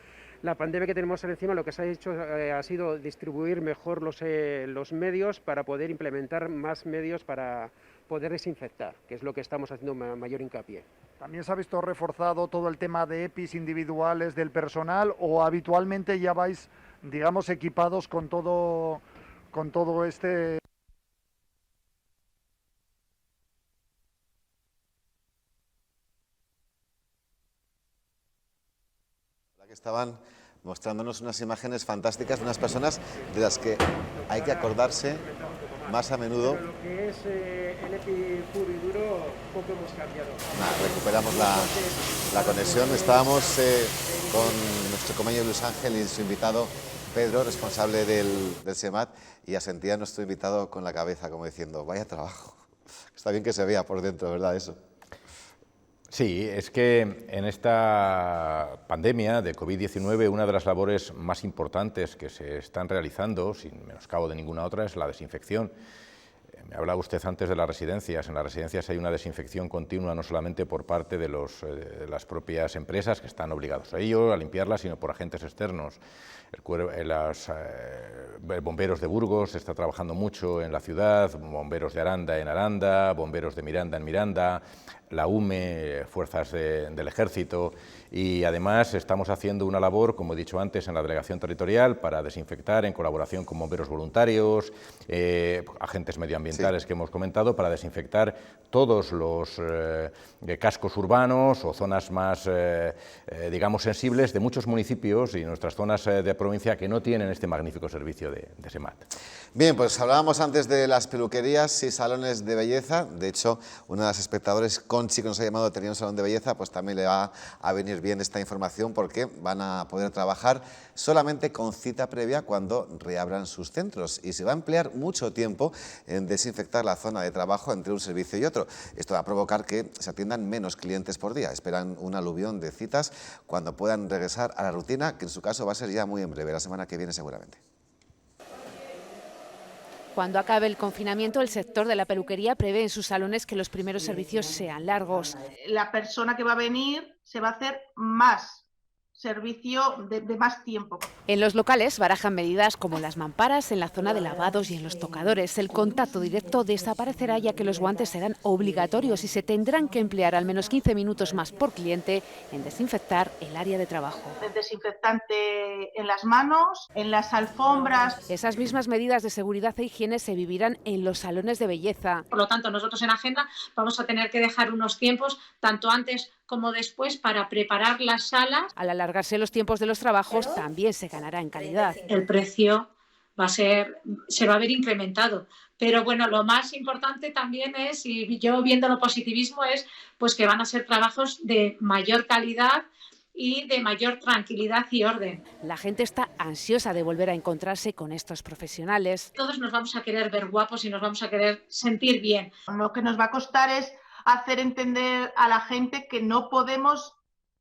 pandemia que tenemos encima, lo que se ha hecho ha sido distribuir mejor los medios para poder implementar más medios para poder desinfectar, que es lo que estamos haciendo mayor hincapié. ¿También se ha visto reforzado todo el tema de EPIs individuales del personal, o habitualmente ya vais, digamos, equipados con todo este? Que estaban mostrándonos unas imágenes fantásticas de unas personas de las que hay que acordarse más a menudo. Pero lo que es el EPI puro y duro, poco hemos cambiado. Recuperamos la conexión. Estábamos con nuestro compañero Luis Ángel y su invitado Pedro, responsable del SEMAT, y asentía a nuestro invitado con la cabeza, como diciendo, vaya trabajo. Está bien que se vea por dentro, ¿verdad? Eso. Sí, es que en esta pandemia de COVID-19 una de las labores más importantes que se están realizando, sin menoscabo de ninguna otra, es la desinfección. Me hablaba usted antes de las residencias. En las residencias hay una desinfección continua, no solamente por parte de las propias empresas, que están obligados a ello, a limpiarlas, sino por agentes externos. Bomberos de Burgos está trabajando mucho en la ciudad, bomberos de Aranda en Aranda, bomberos de Miranda en Miranda, la UME, fuerzas del Ejército, y además estamos haciendo una labor, como he dicho antes, en la delegación territorial para desinfectar en colaboración con bomberos voluntarios, agentes medioambientales que hemos comentado, para desinfectar todos los cascos urbanos o zonas más, digamos, sensibles de muchos municipios y nuestras zonas de provincia que no tienen este magnífico servicio de SEMAT. Bien, pues hablábamos antes de las peluquerías y salones de belleza. De hecho, una de las espectadores, Conchi, que nos ha llamado, tenía un salón de belleza, pues también le va a venir bien esta información, porque van a poder trabajar solamente con cita previa cuando reabran sus centros, y se va a emplear mucho tiempo en desinfectar la zona de trabajo entre un servicio y otro. Esto va a provocar que se atiendan menos clientes por día. Esperan un aluvión de citas cuando puedan regresar a la rutina, que en su caso va a ser ya muy en breve, la semana que viene seguramente. Cuando acabe el confinamiento, el sector de la peluquería prevé en sus salones que los primeros servicios sean largos. La persona que va a venir se va a hacer más servicio de más tiempo. En los locales barajan medidas como las mamparas en la zona de lavados y en los tocadores. El contacto directo desaparecerá, ya que los guantes serán obligatorios y se tendrán que emplear al menos 15 minutos más por cliente en desinfectar el área de trabajo. El desinfectante en las manos, en las alfombras. Esas mismas medidas de seguridad e higiene se vivirán en los salones de belleza. Por lo tanto, nosotros en Agenda vamos a tener que dejar unos tiempos, tanto antes como después, para preparar las salas. Al alargarse los tiempos de los trabajos, también se ganará en calidad. El precio se va a ver incrementado. Pero bueno, lo más importante también es, y yo viéndolo positivismo, es pues que van a ser trabajos de mayor calidad y de mayor tranquilidad y orden. La gente está ansiosa de volver a encontrarse con estos profesionales. Todos nos vamos a querer ver guapos y nos vamos a querer sentir bien. Lo que nos va a costar es hacer entender a la gente que no podemos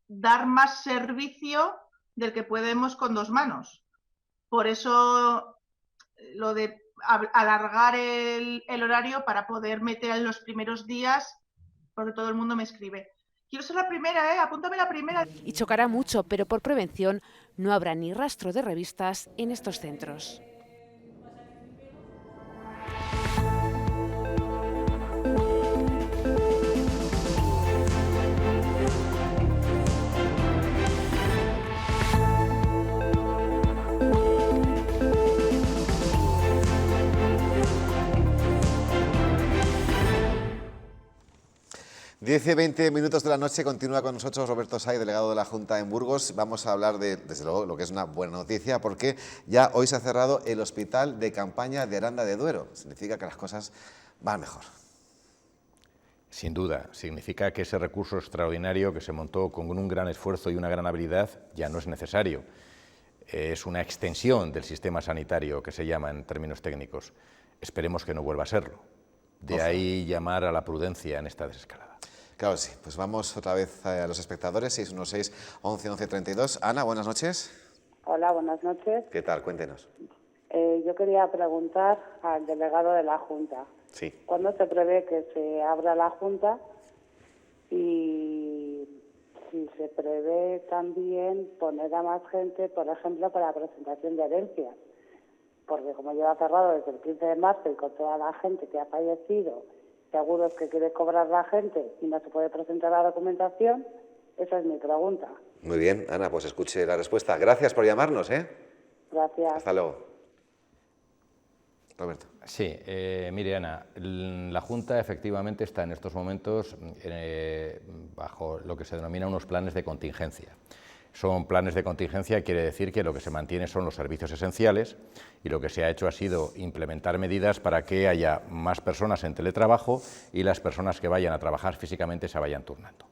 dar más servicio del que podemos con dos manos. Por eso lo de alargar el horario para poder meter en los primeros días, porque todo el mundo me escribe: quiero ser la primera, apúntame la primera. Y chocará mucho, pero por prevención no habrá ni rastro de revistas en estos centros. Diez y 20 minutos de la noche, continúa con nosotros Roberto Saiz, delegado de la Junta en Burgos. Vamos a hablar de, desde luego, lo que es una buena noticia, porque ya hoy se ha cerrado el hospital de campaña de Aranda de Duero. Significa que las cosas van mejor. Sin duda, significa que ese recurso extraordinario que se montó con un gran esfuerzo y una gran habilidad ya no es necesario. Es una extensión del sistema sanitario, que se llama en términos técnicos. Esperemos que no vuelva a serlo. De ahí llamar a la prudencia en esta desescalada. Claro, sí. Pues vamos otra vez a los espectadores, 616 11 11 32. Ana, buenas noches. Hola, buenas noches. ¿Qué tal? Cuéntenos. Yo quería preguntar al delegado de la Junta. Sí. ¿Cuándo se prevé que se abra la Junta? Y si se prevé también poner a más gente, por ejemplo, para la presentación de herencias. Porque como lleva cerrado desde el 15 de marzo y con toda la gente que ha fallecido, seguros que quiere cobrar la gente y no se puede presentar la documentación, esa es mi pregunta. Muy bien, Ana, pues escuche la respuesta. Gracias por llamarnos, ¿eh? Gracias. Hasta luego. Roberto. Sí, mire, Ana, la Junta efectivamente está en estos momentos bajo lo que se denomina unos planes de contingencia. Son planes de contingencia, quiere decir que lo que se mantiene son los servicios esenciales y lo que se ha hecho ha sido implementar medidas para que haya más personas en teletrabajo y las personas que vayan a trabajar físicamente se vayan turnando.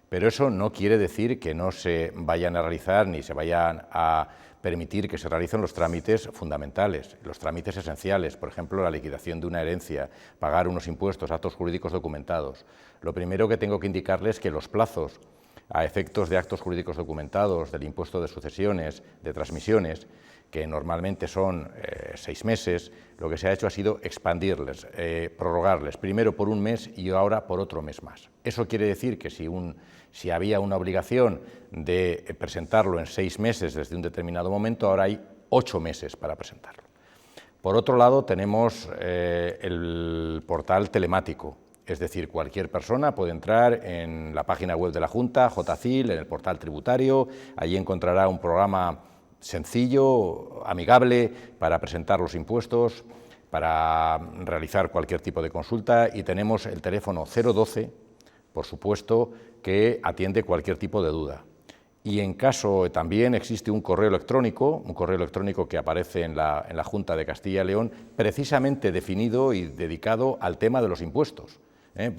Pero eso no quiere decir que no se vayan a realizar ni se vayan a permitir que se realicen los trámites fundamentales, los trámites esenciales, por ejemplo, la liquidación de una herencia, pagar unos impuestos, actos jurídicos documentados. Lo primero que tengo que indicarles es que los plazos a efectos de actos jurídicos documentados, del impuesto de sucesiones, de transmisiones, que normalmente son 6 meses, lo que se ha hecho ha sido expandirles, prorrogarles, primero por un mes y ahora por otro mes más. Eso quiere decir que si había una obligación de presentarlo en 6 meses desde un determinado momento, ahora hay 8 meses para presentarlo. Por otro lado, tenemos el portal telemático. Es decir, cualquier persona puede entrar en la página web de la Junta, JCIL, en el portal tributario, allí encontrará un programa sencillo, amigable, para presentar los impuestos, para realizar cualquier tipo de consulta, y tenemos el teléfono 012, por supuesto, que atiende cualquier tipo de duda. Y en caso también existe un correo electrónico que aparece en la Junta de Castilla y León, precisamente definido y dedicado al tema de los impuestos,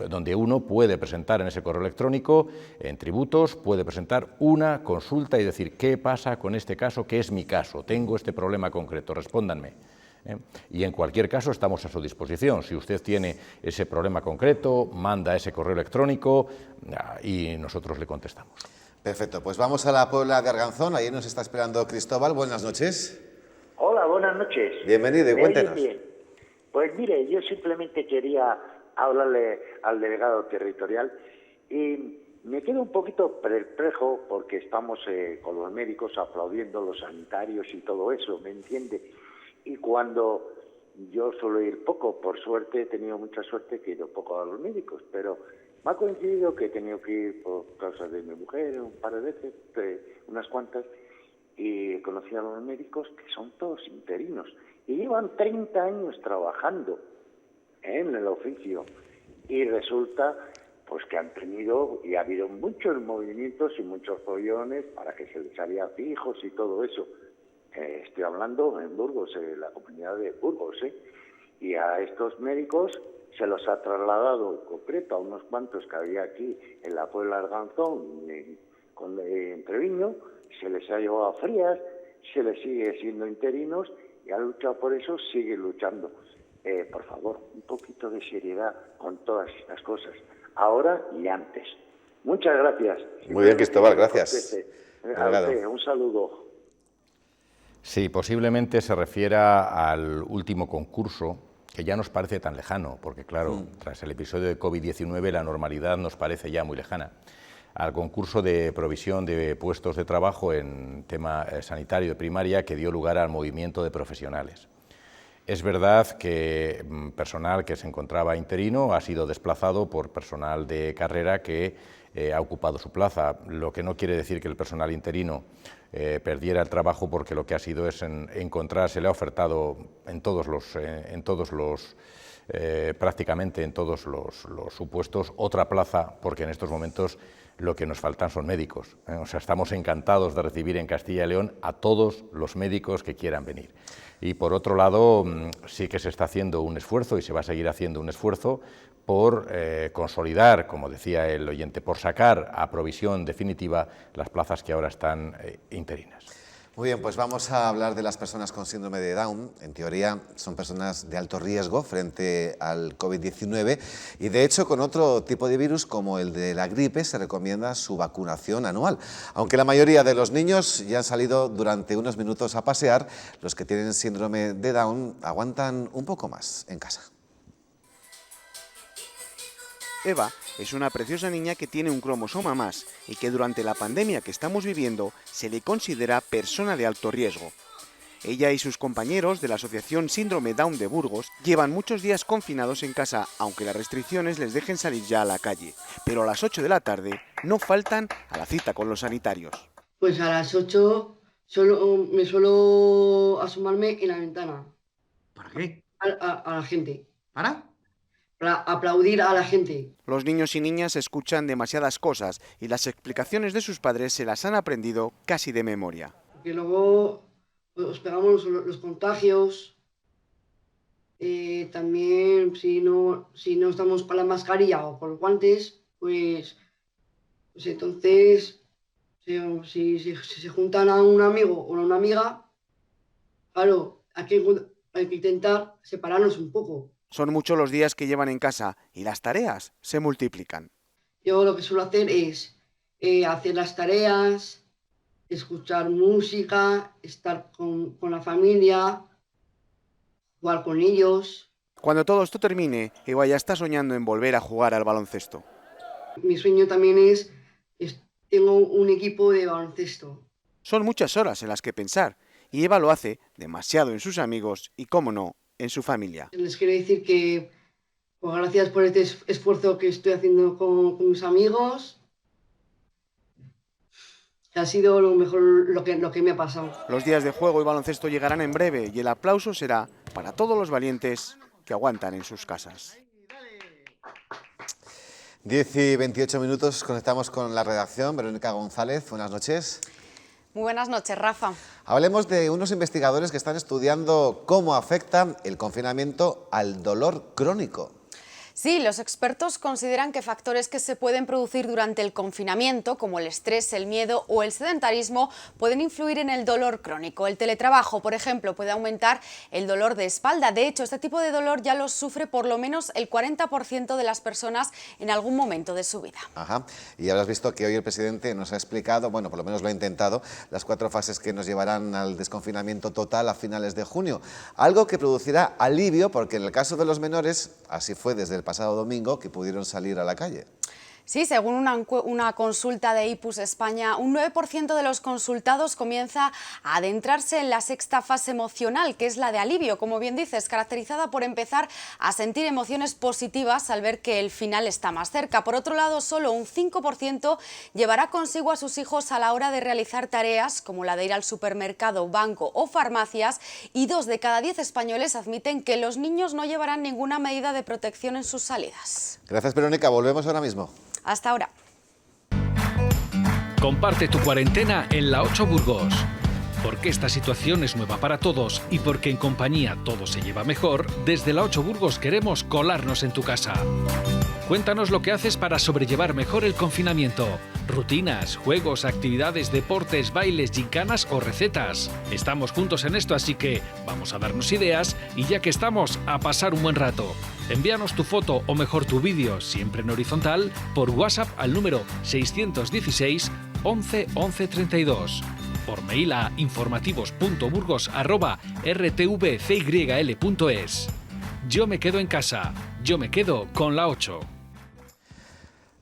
donde uno puede presentar en ese correo electrónico, en tributos, puede presentar una consulta y decir qué pasa con este caso, qué es mi caso, tengo este problema concreto, respóndanme. Y en cualquier caso estamos a su disposición. Si usted tiene ese problema concreto, manda ese correo electrónico y nosotros le contestamos. Perfecto, pues vamos a la Puebla de Arganzón, ahí nos está esperando Cristóbal. Buenas noches. Hola, buenas noches. Bienvenido y cuéntenos. Bien. Pues mire, yo simplemente quería hablarle al delegado territorial y Me quedo un poquito perplejo porque estamos con los médicos aplaudiendo los sanitarios y todo eso, ¿me entiende? Y cuando yo suelo ir poco, por suerte, he tenido mucha suerte que he ido poco a los médicos, pero me ha coincidido que he tenido que ir por causa de mi mujer un par de veces, unas cuantas, y conocí a los médicos que son todos interinos y llevan 30 años trabajando en el oficio y resulta pues que han tenido y ha habido muchos movimientos y muchos follones para que se les haría fijos y todo eso. Estoy hablando en Burgos, la comunidad de Burgos, y a estos médicos se los ha trasladado en concreto a unos cuantos que había aquí en la Puebla Arganzón, en Treviño, se les ha llevado a Frías, se les sigue siendo interinos y han luchado por eso, siguen luchando. Por favor, un poquito de seriedad con todas estas cosas, ahora y antes. Muchas gracias. Muy bien, Cristóbal, gracias. Un saludo. Sí, posiblemente se refiera al último concurso, que ya nos parece tan lejano, porque claro, tras el episodio de COVID-19 la normalidad nos parece ya muy lejana, al concurso de provisión de puestos de trabajo en tema sanitario de primaria que dio lugar al movimiento de profesionales. Es verdad que personal que se encontraba interino ha sido desplazado por personal de carrera que ha ocupado su plaza, lo que no quiere decir que el personal interino perdiera el trabajo, porque lo que ha sido es encontrar, se le ha ofertado prácticamente en todos los supuestos otra plaza, porque en estos momentos lo que nos faltan son médicos. O sea, estamos encantados de recibir en Castilla y León a todos los médicos que quieran venir. Y por otro lado, sí que se está haciendo un esfuerzo y se va a seguir haciendo un esfuerzo por consolidar, como decía el oyente, por sacar a provisión definitiva las plazas que ahora están interinas. Muy bien, pues vamos a hablar de las personas con síndrome de Down. En teoría son personas de alto riesgo frente al COVID-19 y de hecho con otro tipo de virus como el de la gripe se recomienda su vacunación anual. Aunque la mayoría de los niños ya han salido durante unos minutos a pasear, los que tienen síndrome de Down aguantan un poco más en casa. Eva es una preciosa niña que tiene un cromosoma más y que durante la pandemia que estamos viviendo se le considera persona de alto riesgo. Ella y sus compañeros de la Asociación Síndrome Down de Burgos llevan muchos días confinados en casa, aunque las restricciones les dejen salir ya a la calle. Pero a las 8 de la tarde no faltan a la cita con los sanitarios. Pues a las 8 me suelo asomarme en la ventana. ¿Para qué? A la gente. ¿Para? Para aplaudir a la gente. Los niños y niñas escuchan demasiadas cosas y las explicaciones de sus padres se las han aprendido casi de memoria. Porque luego os pegamos los contagios. También si no estamos con la mascarilla o con los guantes, pues entonces si se juntan a un amigo o a una amiga, claro, hay que intentar separarnos un poco. Son muchos los días que llevan en casa y las tareas se multiplican. Yo lo que suelo hacer es hacer las tareas, escuchar música, estar con la familia, jugar con ellos. Cuando todo esto termine, Eva ya está soñando en volver a jugar al baloncesto. Mi sueño también tengo un equipo de baloncesto. Son muchas horas en las que pensar y Eva lo hace demasiado en sus amigos y, cómo no, en su familia. Les quiero decir que pues, gracias por este esfuerzo que estoy haciendo con mis amigos. Ha sido lo mejor lo que me ha pasado. Los días de juego y baloncesto llegarán en breve y el aplauso será para todos los valientes que aguantan en sus casas. 10 y 28 minutos, conectamos con la redacción. Verónica González, buenas noches. Muy buenas noches, Rafa. Hablemos de unos investigadores que están estudiando cómo afecta el confinamiento al dolor crónico. Sí, los expertos consideran que factores que se pueden producir durante el confinamiento, como el estrés, el miedo o el sedentarismo, pueden influir en el dolor crónico. El teletrabajo, por ejemplo, puede aumentar el dolor de espalda. De hecho, este tipo de dolor ya lo sufre por lo menos el 40% de las personas en algún momento de su vida. Ajá. Y habrás visto que hoy el presidente nos ha explicado, bueno, por lo menos lo ha intentado, las 4 fases que nos llevarán al desconfinamiento total a finales de junio. Algo que producirá alivio, porque en el caso de los menores, así fue desde el pasado domingo, que pudieron salir a la calle. Sí, según una consulta de IPUS España, un 9% de los consultados comienza a adentrarse en la sexta fase emocional, que es la de alivio, como bien dices, caracterizada por empezar a sentir emociones positivas al ver que el final está más cerca. Por otro lado, solo un 5% llevará consigo a sus hijos a la hora de realizar tareas como la de ir al supermercado, banco o farmacias, y 2 de cada 10 españoles admiten que los niños no llevarán ninguna medida de protección en sus salidas. Gracias, Verónica. Volvemos ahora mismo. Hasta ahora. Comparte tu cuarentena en La 8 Burgos. Porque esta situación es nueva para todos y porque en compañía todo se lleva mejor, desde La 8 Burgos queremos colarnos en tu casa. Cuéntanos lo que haces para sobrellevar mejor el confinamiento. Rutinas, juegos, actividades, deportes, bailes, gincanas o recetas. Estamos juntos en esto, así que vamos a darnos ideas y ya que estamos, a pasar un buen rato. Envíanos tu foto o mejor tu vídeo, siempre en horizontal, por WhatsApp al número 616 11 11 32. Por mail a informativos.burgos@rtvcyl.es. Yo me quedo en casa, yo me quedo con La 8.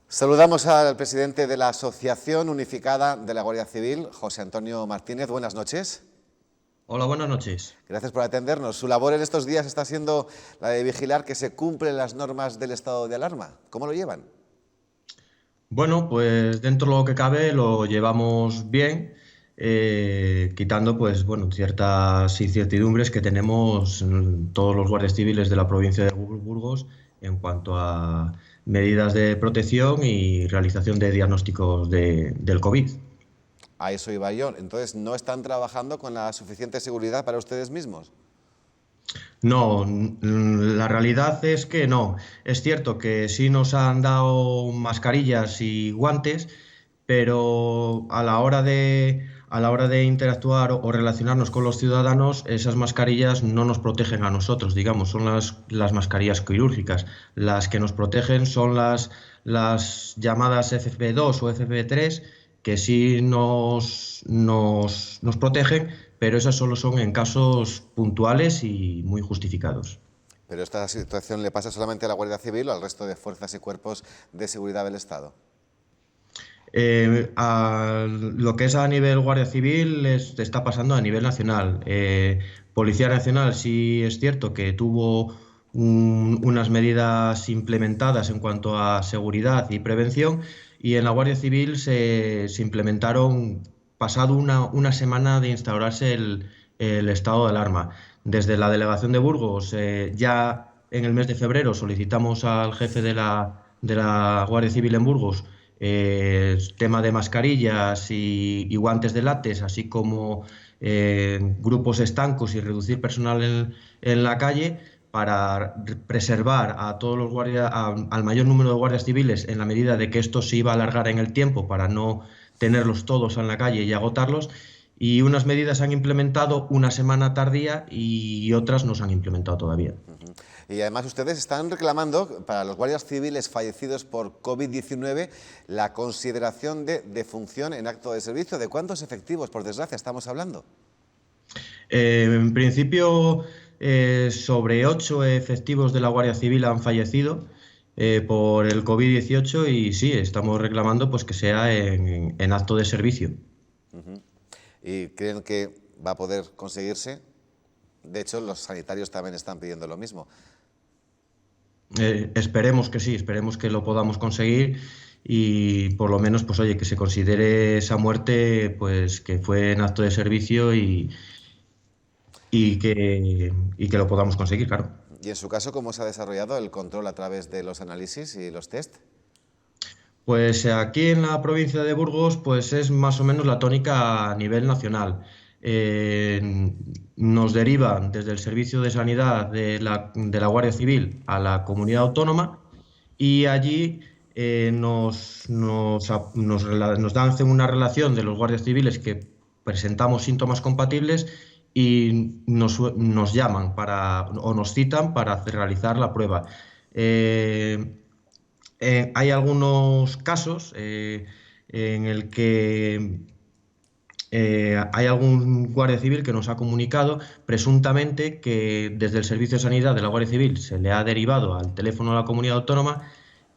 Saludamos al presidente de la Asociación Unificada de la Guardia Civil, José Antonio Martínez. Buenas noches. Hola, buenas noches. Gracias por atendernos. Su labor en estos días está siendo la de vigilar que se cumplen las normas del estado de alarma. ¿Cómo lo llevan? Bueno, pues dentro de lo que cabe lo llevamos bien, quitando pues bueno ciertas incertidumbres que tenemos todos los guardias civiles de la provincia de Burgos en cuanto a medidas de protección y realización de diagnósticos del COVID. A eso iba yo. Entonces, ¿no están trabajando con la suficiente seguridad para ustedes mismos? No, la realidad es que no. Es cierto que sí nos han dado mascarillas y guantes, pero a la hora de interactuar o relacionarnos con los ciudadanos, esas mascarillas no nos protegen a nosotros, digamos, son las mascarillas quirúrgicas. Las que nos protegen son las llamadas FFP2 o FFP3, que sí nos protegen, pero esas solo son en casos puntuales y muy justificados. ¿Pero esta situación le pasa solamente a la Guardia Civil o al resto de fuerzas y cuerpos de seguridad del Estado? Lo que es a nivel Guardia Civil está pasando a nivel nacional. Policía Nacional sí es cierto que tuvo unas medidas implementadas en cuanto a seguridad y prevención, y en la Guardia Civil se implementaron pasado una semana de instaurarse el estado de alarma. Desde la delegación de Burgos, ya en el mes de febrero solicitamos al jefe de la Guardia Civil en Burgos tema de mascarillas y guantes de látex, así como grupos estancos y reducir personal en la calle para preservar a todos los guardias, al mayor número de guardias civiles en la medida de que esto se iba a alargar en el tiempo para no tenerlos todos en la calle y agotarlos. Y unas medidas se han implementado una semana tardía y otras no se han implementado todavía. Y además ustedes están reclamando para los guardias civiles fallecidos por COVID-19 la consideración de defunción en acto de servicio. ¿De cuántos efectivos, por desgracia, estamos hablando? En principio, sobre 8 efectivos de la Guardia Civil han fallecido por el COVID-19 y sí, estamos reclamando pues que sea en acto de servicio. ¿Y creen que va a poder conseguirse? De hecho, los sanitarios también están pidiendo lo mismo. Esperemos que sí, esperemos que lo podamos conseguir y por lo menos, pues oye, que se considere esa muerte pues que fue en acto de servicio y que lo podamos conseguir, claro. ¿Y en su caso cómo se ha desarrollado el control a través de los análisis y los test? Pues aquí en la provincia de Burgos pues es más o menos la tónica a nivel nacional. Nos derivan desde el Servicio de Sanidad de la Guardia Civil a la comunidad autónoma y allí nos dan una relación de los guardias civiles que presentamos síntomas compatibles y nos llaman o nos citan para realizar la prueba. Hay algunos casos en el que hay algún guardia civil que nos ha comunicado presuntamente que desde el Servicio de Sanidad de la Guardia Civil se le ha derivado al teléfono de la comunidad autónoma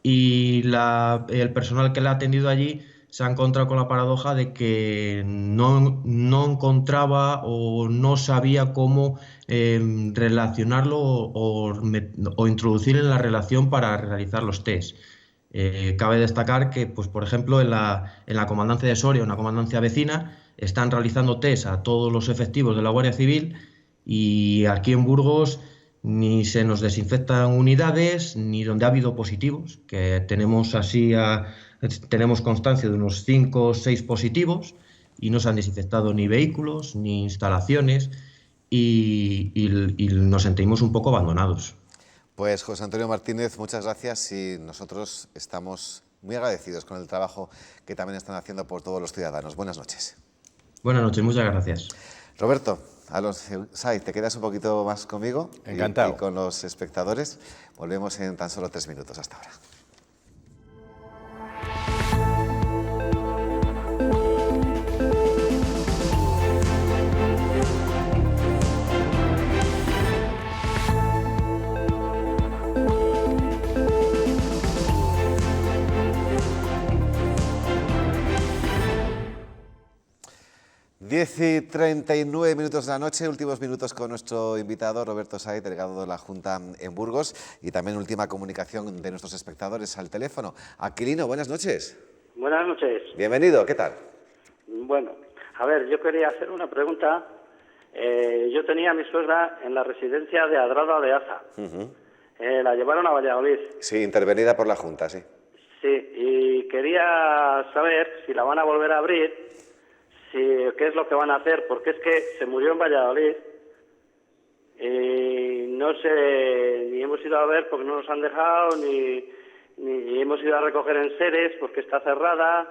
y el personal que le ha atendido allí se ha encontrado con la paradoja de que no encontraba o no sabía cómo relacionarlo o introducir en la relación para realizar los test. Cabe destacar que, pues, por ejemplo, en la comandancia de Soria, una comandancia vecina, están realizando test a todos los efectivos de la Guardia Civil, y aquí en Burgos ni se nos desinfectan unidades, ni donde ha habido positivos, que tenemos tenemos constancia de unos 5 o 6 positivos, y no se han desinfectado ni vehículos ni instalaciones, y nos sentimos un poco abandonados. Pues José Antonio Martínez, muchas gracias, y nosotros estamos muy agradecidos con el trabajo que también están haciendo por todos los ciudadanos. Buenas noches. Buenas noches, muchas gracias. Roberto, Alonso Saiz, ¿te quedas un poquito más conmigo? Encantado. Y con los espectadores. Volvemos en tan solo 3 minutos. Hasta ahora. Diez y 39 minutos de la noche, últimos minutos con nuestro invitado Roberto Saiz, delegado de la Junta en Burgos, y también última comunicación de nuestros espectadores al teléfono. Aquilino, buenas noches. Buenas noches. Bienvenido, ¿qué tal? Bueno, a ver, yo quería hacer una pregunta. Yo tenía a mi suegra en la residencia de Adrada de Aza. La llevaron a Valladolid. Sí, intervenida por la Junta, sí. Sí, y quería saber si la van a volver a abrir, qué es lo que van a hacer, porque es que se murió en Valladolid y no sé, ni hemos ido a ver porque no nos han dejado, ni hemos ido a recoger en Seres porque está cerrada,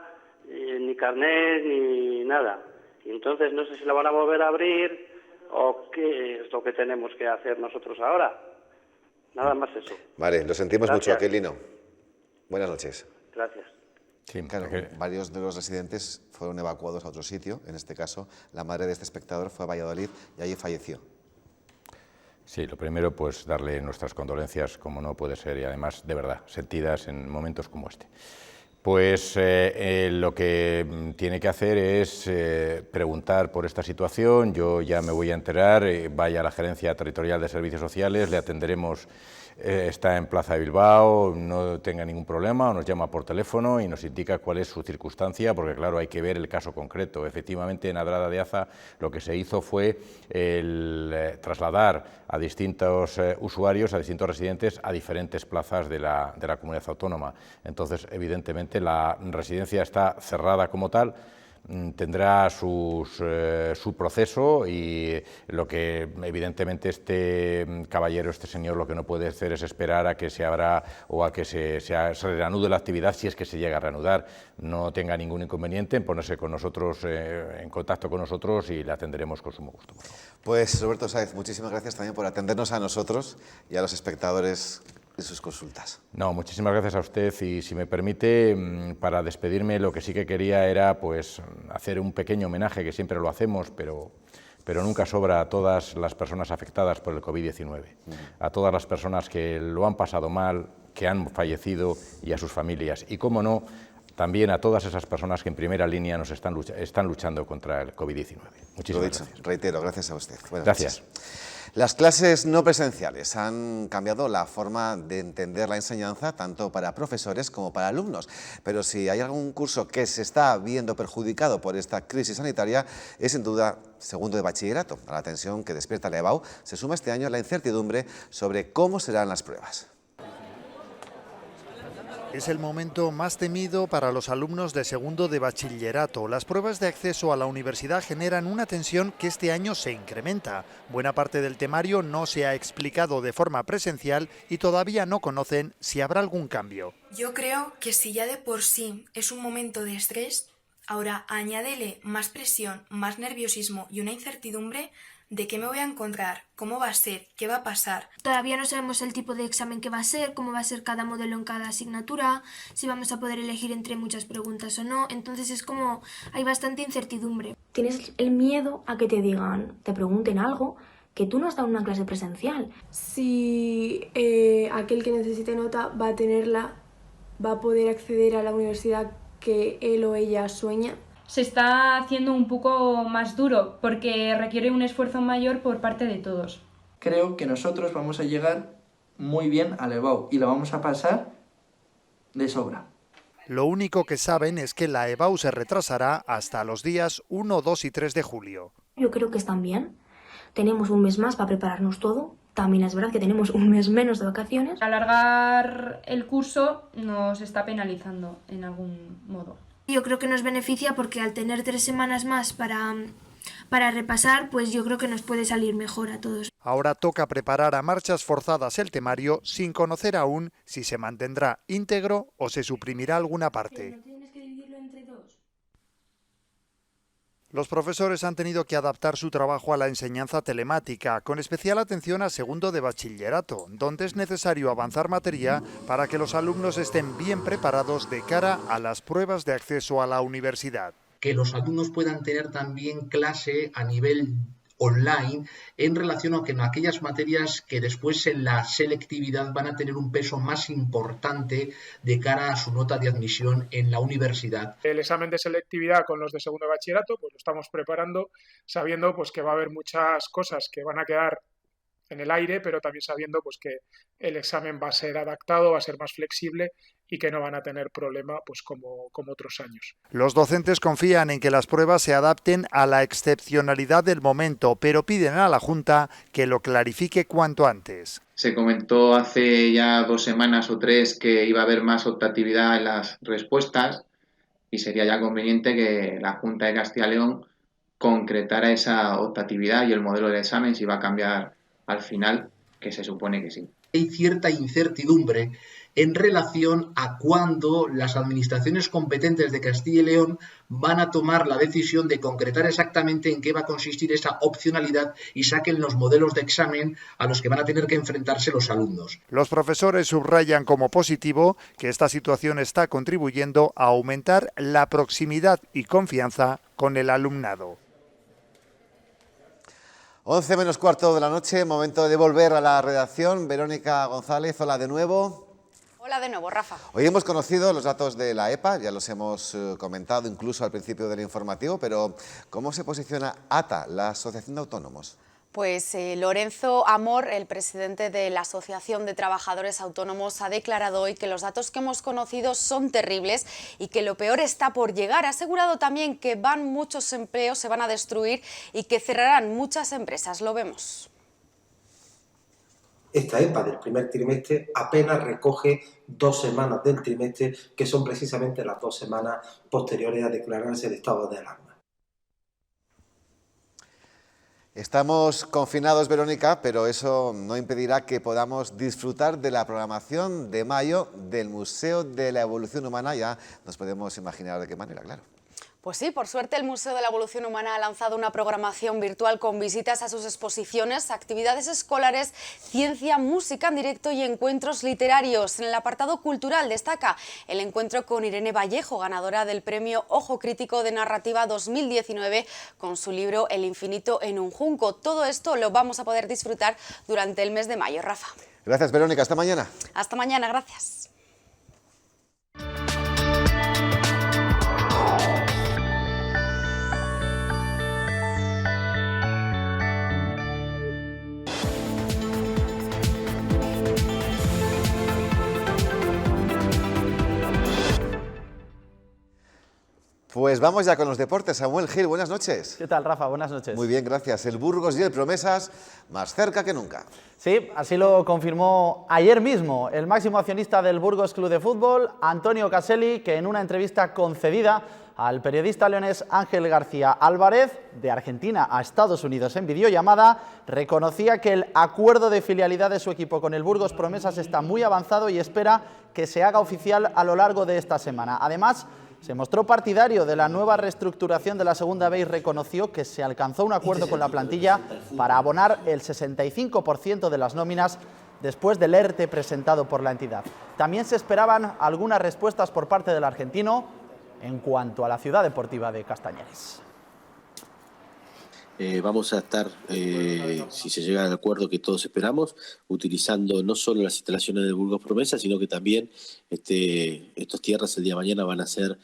ni carnet, ni nada. Y entonces no sé si la van a volver a abrir o qué es lo que tenemos que hacer nosotros ahora. Nada más eso. Vale, lo sentimos Gracias. mucho, Aquilino. Buenas noches. Gracias. Sí, claro, varios de los residentes fueron evacuados a otro sitio. En este caso, la madre de este espectador fue a Valladolid y allí falleció. Sí, lo primero, pues darle nuestras condolencias, como no puede ser, y además, de verdad, sentidas en momentos como este. Pues lo que tiene que hacer es preguntar por esta situación. Yo ya me voy a enterar, vaya a la Gerencia Territorial de Servicios Sociales, le atenderemos. Está en Plaza de Bilbao, no tenga ningún problema, o nos llama por teléfono y nos indica cuál es su circunstancia, porque claro, hay que ver el caso concreto. Efectivamente, en Adrada de Aza lo que se hizo fue trasladar a distintos usuarios, a distintos residentes, a diferentes plazas de la comunidad autónoma. Entonces, evidentemente, la residencia está cerrada como tal, tendrá su proceso, y lo que evidentemente este caballero, este señor, lo que no puede hacer es esperar a que se abra o a que se reanude la actividad, si es que se llega a reanudar. No tenga ningún inconveniente en ponerse con nosotros, en contacto con nosotros, y le atenderemos con sumo gusto. Pues Roberto Saiz, muchísimas gracias también por atendernos a nosotros y a los espectadores de sus consultas. No, muchísimas gracias a usted, y si me permite, para despedirme, lo que sí que quería era pues hacer un pequeño homenaje, que siempre lo hacemos, pero nunca sobra, a todas las personas afectadas por el COVID-19, a todas las personas que lo han pasado mal, que han fallecido, y a sus familias, y cómo no, también a todas esas personas que en primera línea nos están luchando contra el COVID-19. Muchísimas gracias. Reitero, gracias a usted. Buenas Gracias. noches. Las clases no presenciales han cambiado la forma de entender la enseñanza tanto para profesores como para alumnos, pero si hay algún curso que se está viendo perjudicado por esta crisis sanitaria es sin duda segundo de bachillerato. A la tensión que despierta la EBAU se suma este año la incertidumbre sobre cómo serán las pruebas. Es el momento más temido para los alumnos de segundo de bachillerato. Las pruebas de acceso a la universidad generan una tensión que este año se incrementa. Buena parte del temario no se ha explicado de forma presencial y todavía no conocen si habrá algún cambio. Yo creo que si ya de por sí es un momento de estrés, ahora añádele más presión, más nerviosismo y una incertidumbre de qué me voy a encontrar, cómo va a ser, qué va a pasar. Todavía no sabemos el tipo de examen que va a ser, cómo va a ser cada modelo en cada asignatura, si vamos a poder elegir entre muchas preguntas o no, entonces es como hay bastante incertidumbre. Tienes el miedo a que te digan, te pregunten algo que tú no has dado en una clase presencial. Si aquel que necesite nota va a tenerla va a poder acceder a la universidad que él o ella sueña. Se está haciendo un poco más duro porque requiere un esfuerzo mayor por parte de todos. Creo que nosotros vamos a llegar muy bien al EBAU y lo vamos a pasar de sobra. Lo único que saben es que la EBAU se retrasará hasta los días 1, 2 y 3 de julio. Yo creo que están bien. Tenemos un mes más para prepararnos todo. También es verdad que tenemos un mes menos de vacaciones. Alargar el curso nos está penalizando en algún modo. Yo creo que nos beneficia porque al tener 3 semanas más para repasar, pues yo creo que nos puede salir mejor a todos. Ahora toca preparar a marchas forzadas el temario sin conocer aún si se mantendrá íntegro o se suprimirá alguna parte. Los profesores han tenido que adaptar su trabajo a la enseñanza telemática, con especial atención a segundo de bachillerato, donde es necesario avanzar materia para que los alumnos estén bien preparados de cara a las pruebas de acceso a la universidad. Que los alumnos puedan tener también clase a nivel online en relación a que en aquellas materias que después en la selectividad van a tener un peso más importante de cara a su nota de admisión en la universidad. El examen de selectividad con los de segundo de bachillerato pues lo estamos preparando sabiendo pues que va a haber muchas cosas que van a quedar en el aire, pero también sabiendo pues que el examen va a ser adaptado, va a ser más flexible y que no van a tener problema pues como otros años. Los docentes confían en que las pruebas se adapten a la excepcionalidad del momento, pero piden a la Junta que lo clarifique cuanto antes. Se comentó hace ya 2 semanas o 3 que iba a haber más optatividad en las respuestas y sería ya conveniente que la Junta de Castilla y León concretara esa optatividad y el modelo de examen si va a cambiar al final, que se supone que sí. Hay cierta incertidumbre en relación a cuándo las administraciones competentes de Castilla y León van a tomar la decisión de concretar exactamente en qué va a consistir esa opcionalidad y saquen los modelos de examen a los que van a tener que enfrentarse los alumnos. Los profesores subrayan como positivo que esta situación está contribuyendo a aumentar la proximidad y confianza con el alumnado. 11 menos cuarto de la noche, momento de volver a la redacción. Verónica González, hola de nuevo. Hola de nuevo, Rafa. Hoy hemos conocido los datos de la EPA, ya los hemos comentado incluso al principio del informativo, pero ¿cómo se posiciona ATA, la Asociación de Autónomos? Pues Lorenzo Amor, el presidente de la Asociación de Trabajadores Autónomos, ha declarado hoy que los datos que hemos conocido son terribles y que lo peor está por llegar. Ha asegurado también que muchos empleos se van a destruir y que cerrarán muchas empresas. Lo vemos. Esta EPA del primer trimestre apenas recoge 2 semanas del trimestre, que son precisamente las 2 semanas posteriores a declararse el estado de alarma. Estamos confinados, Verónica, pero eso no impedirá que podamos disfrutar de la programación de mayo del Museo de la Evolución Humana. Ya nos podemos imaginar de qué manera, claro. Pues sí, por suerte el Museo de la Evolución Humana ha lanzado una programación virtual con visitas a sus exposiciones, actividades escolares, ciencia, música en directo y encuentros literarios. En el apartado cultural destaca el encuentro con Irene Vallejo, ganadora del premio Ojo Crítico de Narrativa 2019 con su libro El infinito en un junco. Todo esto lo vamos a poder disfrutar durante el mes de mayo. Rafa. Gracias, Verónica. Hasta mañana. Hasta mañana, gracias. Pues vamos ya con los deportes. Samuel Gil, buenas noches. ¿Qué tal, Rafa? Buenas noches. Muy bien, gracias. El Burgos y el Promesas más cerca que nunca. Sí, así lo confirmó ayer mismo el máximo accionista del Burgos Club de Fútbol, Antonio Caselli, que en una entrevista concedida al periodista leonés Ángel García Álvarez, de Argentina a Estados Unidos en videollamada, reconocía que el acuerdo de filialidad de su equipo con el Burgos Promesas está muy avanzado y espera que se haga oficial a lo largo de esta semana. Además, se mostró partidario de la nueva reestructuración de la Segunda B y reconoció que se alcanzó un acuerdo con la plantilla para abonar el 65% de las nóminas después del ERTE presentado por la entidad. También se esperaban algunas respuestas por parte del argentino en cuanto a la ciudad deportiva de Castañares. Vamos a estar, si se llega al acuerdo que todos esperamos, utilizando no solo las instalaciones de Burgos Promesa, sino que también estas tierras el día de mañana van a ser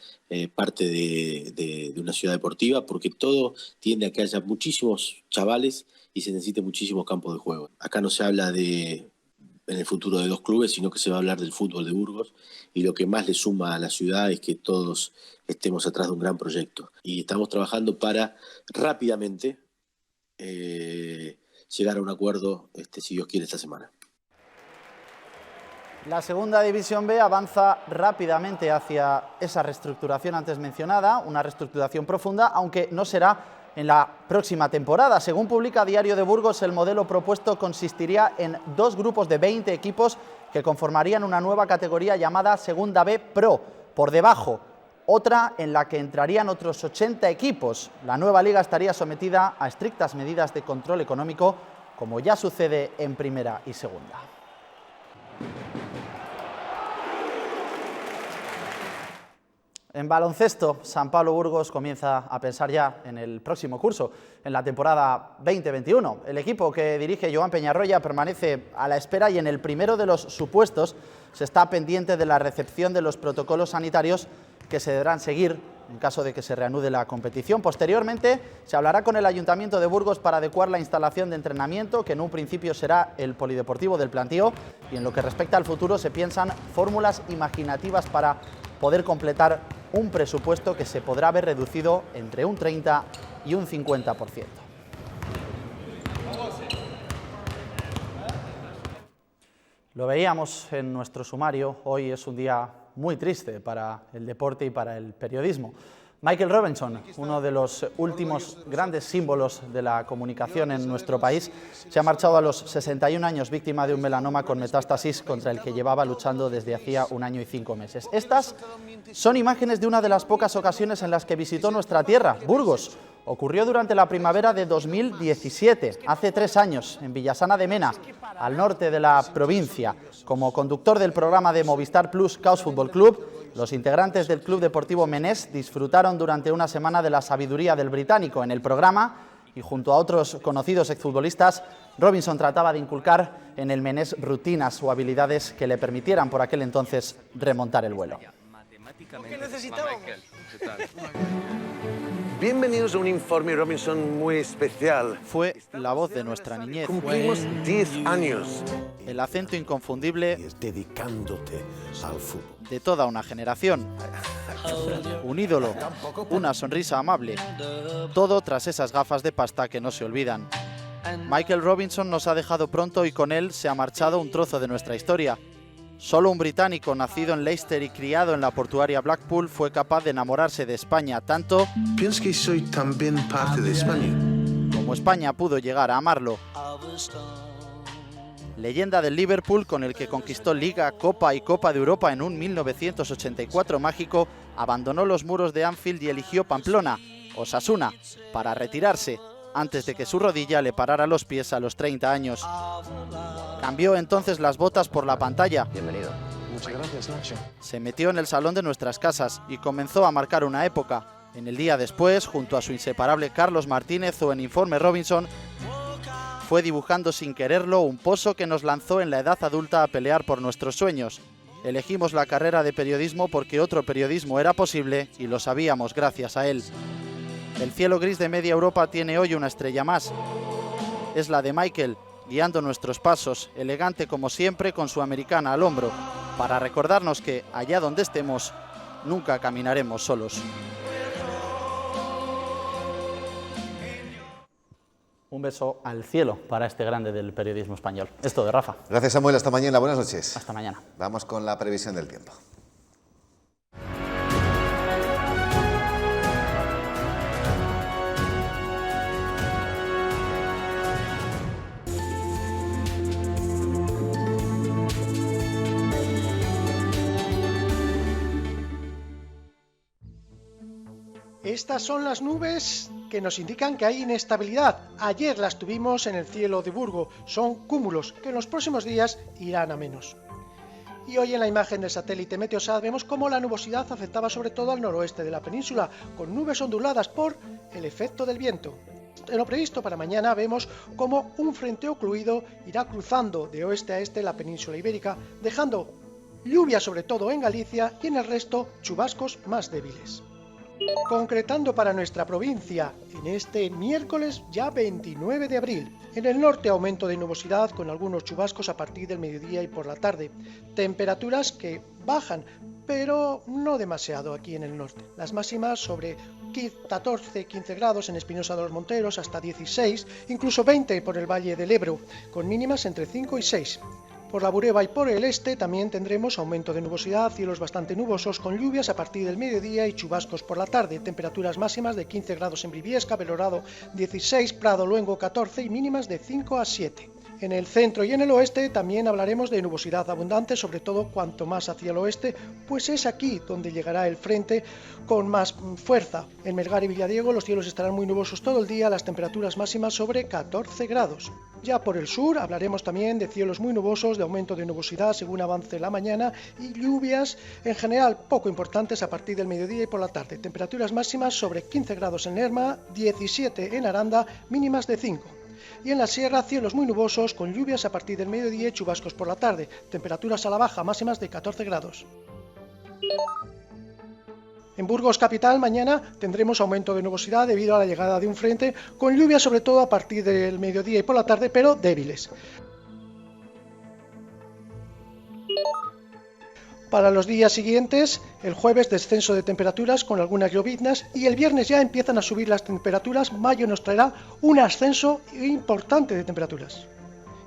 parte de una ciudad deportiva, porque todo tiende a que haya muchísimos chavales y se necesite muchísimos campos de juego. Acá no se habla en el futuro de 2 clubes, sino que se va a hablar del fútbol de Burgos, y lo que más le suma a la ciudad es que todos estemos atrás de un gran proyecto. Y estamos trabajando para rápidamente llegar a un acuerdo, si Dios quiere, esta semana. La segunda división B avanza rápidamente hacia esa reestructuración antes mencionada, una reestructuración profunda, aunque no será en la próxima temporada. Según publica Diario de Burgos, el modelo propuesto consistiría en 2 grupos de 20 equipos que conformarían una nueva categoría llamada Segunda B Pro. Por debajo, otra en la que entrarían otros 80 equipos. La nueva liga estaría sometida a estrictas medidas de control económico, como ya sucede en primera y segunda. En baloncesto, San Pablo Burgos comienza a pensar ya en el próximo curso, en la temporada 2021. El equipo que dirige Joan Peñarroya permanece a la espera y en el primero de los supuestos se está pendiente de la recepción de los protocolos sanitarios que se deberán seguir en caso de que se reanude la competición. Posteriormente se hablará con el Ayuntamiento de Burgos para adecuar la instalación de entrenamiento, que en un principio será el polideportivo del plantío, y en lo que respecta al futuro se piensan fórmulas imaginativas para poder completar un presupuesto que se podrá ver reducido entre un 30 y un 50%. Lo veíamos en nuestro sumario, hoy es un día muy triste para el deporte y para el periodismo. Michael Robinson, uno de los últimos grandes símbolos de la comunicación en nuestro país, se ha marchado a los 61 años víctima de un melanoma con metástasis contra el que llevaba luchando desde hacía 1 año y 5 meses. Estas son imágenes de una de las pocas ocasiones en las que visitó nuestra tierra, Burgos. Ocurrió durante la primavera de 2017, hace 3 años, en Villasana de Mena, al norte de la provincia. Como conductor del programa de Movistar Plus Chaos Fútbol Club, los integrantes del Club Deportivo Menés disfrutaron durante una semana de la sabiduría del británico. En el programa, y junto a otros conocidos exfutbolistas, Robinson trataba de inculcar en el Menés rutinas o habilidades que le permitieran por aquel entonces remontar el vuelo. ¿Qué necesitábamos? Bienvenidos a un informe Robinson muy especial. Fue la voz de nuestra niñez. Cumplimos 10 años. El acento inconfundible dedicándote al fútbol. De toda una generación. Un ídolo, una sonrisa amable. Todo tras esas gafas de pasta que no se olvidan. Michael Robinson nos ha dejado pronto y con él se ha marchado un trozo de nuestra historia. Solo un británico nacido en Leicester y criado en la portuaria Blackpool fue capaz de enamorarse de España tanto... Pienso que soy también parte de España. Como España pudo llegar a amarlo. Leyenda del Liverpool, con el que conquistó Liga, Copa y Copa de Europa en un 1984 mágico, abandonó los muros de Anfield y eligió Pamplona, Osasuna, para retirarse, antes de que su rodilla le parara los pies a los 30 años. Cambió entonces las botas por la pantalla. Bienvenido. Muchas gracias, Nacho. Se metió en el salón de nuestras casas y comenzó a marcar una época. En el día después, junto a su inseparable Carlos Martínez o en Informe Robinson, fue dibujando sin quererlo un pozo que nos lanzó en la edad adulta a pelear por nuestros sueños. Elegimos la carrera de periodismo porque otro periodismo era posible y lo sabíamos gracias a él. El cielo gris de media Europa tiene hoy una estrella más. Es la de Michael, guiando nuestros pasos, elegante como siempre con su americana al hombro, para recordarnos que, allá donde estemos, nunca caminaremos solos. Un beso al cielo para este grande del periodismo español. Es todo, Rafa. Gracias, Samuel. Hasta mañana. Buenas noches. Hasta mañana. Vamos con la previsión del tiempo. Estas son las nubes que nos indican que hay inestabilidad. Ayer las tuvimos en el cielo de Burgos. Son cúmulos que en los próximos días irán a menos. Y hoy en la imagen del satélite Meteosat vemos cómo la nubosidad afectaba sobre todo al noroeste de la península, con nubes onduladas por el efecto del viento. En lo previsto para mañana vemos cómo un frente ocluido irá cruzando de oeste a este la península ibérica, dejando lluvia sobre todo en Galicia y en el resto chubascos más débiles. Concretando para nuestra provincia, en este miércoles ya 29 de abril, en el norte aumento de nubosidad con algunos chubascos a partir del mediodía y por la tarde, temperaturas que bajan, pero no demasiado aquí en el norte. Las máximas sobre 14-15 grados en Espinosa de los Monteros, hasta 16, incluso 20 por el Valle del Ebro, con mínimas entre 5 y 6. Por la Bureba y por el este también tendremos aumento de nubosidad, cielos bastante nubosos con lluvias a partir del mediodía y chubascos por la tarde, temperaturas máximas de 15 grados en Briviesca, Belorado 16, Prado Luengo 14 y mínimas de 5 a 7. En el centro y en el oeste también hablaremos de nubosidad abundante, sobre todo cuanto más hacia el oeste, pues es aquí donde llegará el frente con más fuerza. En Melgar y Villadiego los cielos estarán muy nubosos todo el día, las temperaturas máximas sobre 14 grados. Ya por el sur hablaremos también de cielos muy nubosos, de aumento de nubosidad según avance la mañana y lluvias en general poco importantes a partir del mediodía y por la tarde. Temperaturas máximas sobre 15 grados en Lerma, 17 en Aranda, mínimas de 5. Y en la sierra cielos muy nubosos con lluvias a partir del mediodía y chubascos por la tarde. Temperaturas a la baja máximas de 14 grados. En Burgos capital mañana tendremos aumento de nubosidad debido a la llegada de un frente con lluvias sobre todo a partir del mediodía y por la tarde, pero débiles. Para los días siguientes, el jueves descenso de temperaturas con algunas lloviznas y el viernes ya empiezan a subir las temperaturas. Mayo nos traerá un ascenso importante de temperaturas.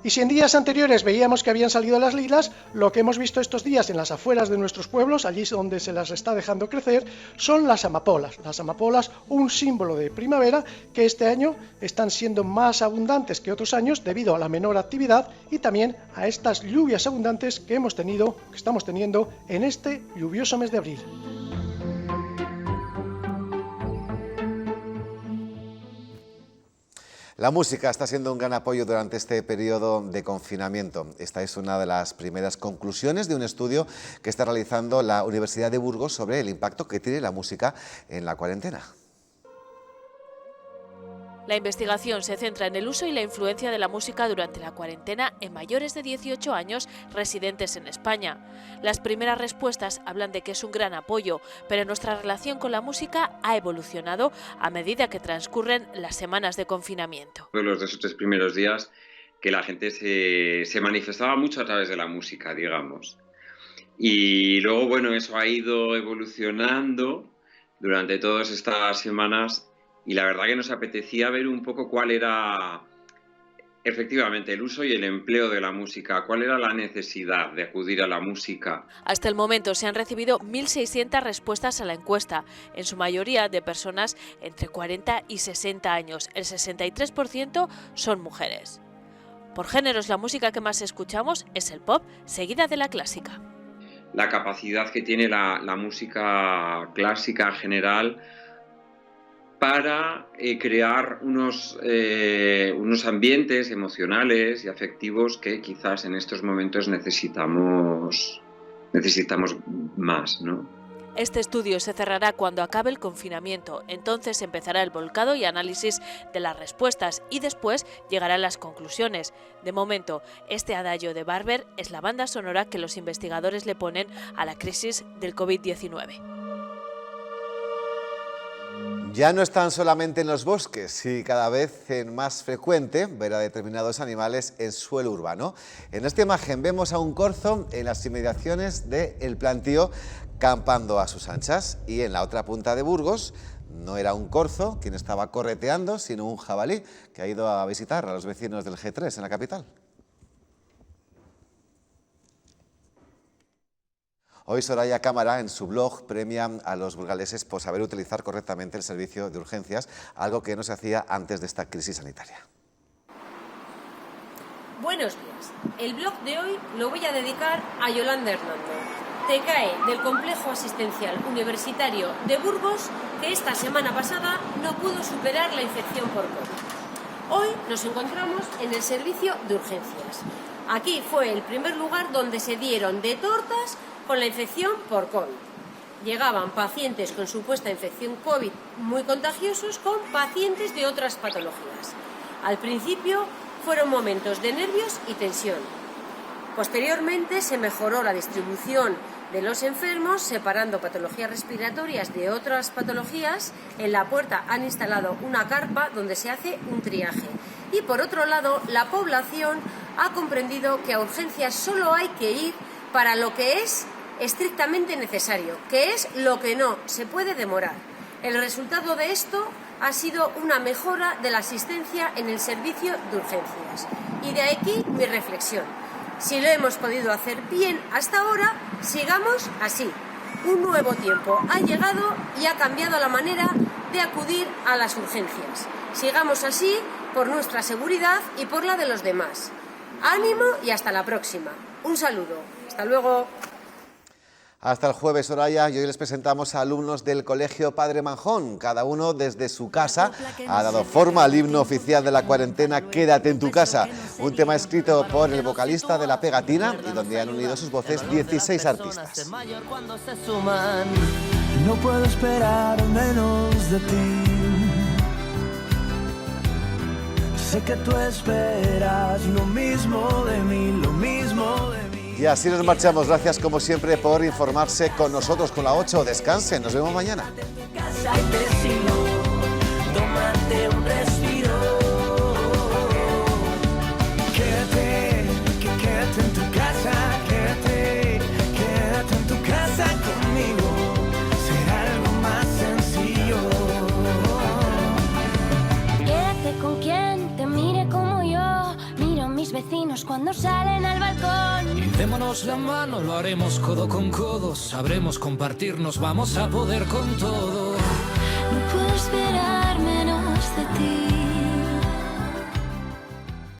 Y si en días anteriores veíamos que habían salido las lilas, lo que hemos visto estos días en las afueras de nuestros pueblos, allí donde se las está dejando crecer, son las amapolas. Las amapolas, un símbolo de primavera, que este año están siendo más abundantes que otros años debido a la menor actividad y también a estas lluvias abundantes que estamos teniendo en este lluvioso mes de abril. La música está siendo un gran apoyo durante este periodo de confinamiento. Esta es una de las primeras conclusiones de un estudio que está realizando la Universidad de Burgos sobre el impacto que tiene la música en la cuarentena. La investigación se centra en el uso y la influencia de la música durante la cuarentena en mayores de 18 años residentes en España. Las primeras respuestas hablan de que es un gran apoyo, pero nuestra relación con la música ha evolucionado a medida que transcurren las semanas de confinamiento. Los 2 o 3 primeros días que la gente se manifestaba mucho a través de la música, digamos. Y luego, bueno, eso ha ido evolucionando durante todas estas semanas. Y la verdad que nos apetecía ver un poco cuál era efectivamente el uso y el empleo de la música, cuál era la necesidad de acudir a la música. Hasta el momento se han recibido 1.600 respuestas a la encuesta, en su mayoría de personas entre 40 y 60 años. El 63% son mujeres. Por géneros, la música que más escuchamos es el pop, seguida de la clásica. La capacidad que tiene la música clásica en general para crear unos ambientes emocionales y afectivos que quizás en estos momentos necesitamos más, ¿no? Este estudio se cerrará cuando acabe el confinamiento, entonces empezará el volcado y análisis de las respuestas y después llegarán las conclusiones. De momento, este adagio de Barber es la banda sonora que los investigadores le ponen a la crisis del COVID-19. Ya no están solamente en los bosques y cada vez es más frecuente ver a determinados animales en suelo urbano. En esta imagen vemos a un corzo en las inmediaciones de El Plantío campando a sus anchas y en la otra punta de Burgos no era un corzo quien estaba correteando, sino un jabalí que ha ido a visitar a los vecinos del G3 en la capital. Hoy Soraya Cámara en su blog premia a los burgaleses por saber utilizar correctamente el servicio de urgencias, algo que no se hacía antes de esta crisis sanitaria. Buenos días. El blog de hoy lo voy a dedicar a Yolanda Hernández. TECAE del Complejo Asistencial Universitario de Burgos, que esta semana pasada no pudo superar la infección por COVID. Hoy nos encontramos en el servicio de urgencias. Aquí fue el primer lugar donde se dieron de tortas con la infección por COVID. llegaban pacientes con supuesta infección COVID muy contagiosos con pacientes de otras patologías. Al principio fueron momentos de nervios y tensión. Posteriormente se mejoró la distribución de los enfermos, separando patologías respiratorias de otras patologías. En la puerta han instalado una carpa donde se hace un triaje. Y por otro lado, la población ha comprendido que a urgencias solo hay que ir para lo que es estrictamente necesario, que es lo que no se puede demorar. El resultado de esto ha sido una mejora de la asistencia en el servicio de urgencias. Y de aquí mi reflexión. Si lo hemos podido hacer bien hasta ahora, sigamos así. Un nuevo tiempo ha llegado y ha cambiado la manera de acudir a las urgencias. Sigamos así por nuestra seguridad y por la de los demás. Ánimo y hasta la próxima. Un saludo. Hasta luego. Hasta el jueves, Soraya, y hoy les presentamos a alumnos del Colegio Padre Manjón. Cada uno desde su casa ha dado forma al himno oficial de la cuarentena Quédate en tu casa, un tema escrito por el vocalista de La Pegatina y donde han unido sus voces 16 artistas. No puedo esperar menos de ti. Sé que tú esperas lo mismo de mí, lo mismo de mí. Y así nos marchamos. Gracias como siempre por informarse con nosotros con la 8. Descansen, nos vemos mañana. Tómate un respiro. Quédate en tu casa, quédate en tu casa conmigo. Será algo más sencillo. Quédate con quien te mire como yo. Miro a mis vecinos cuando salen al balcón. Démonos la mano, lo haremos codo con codo. Sabremos compartirnos, vamos a poder con todo. No puedo esperarme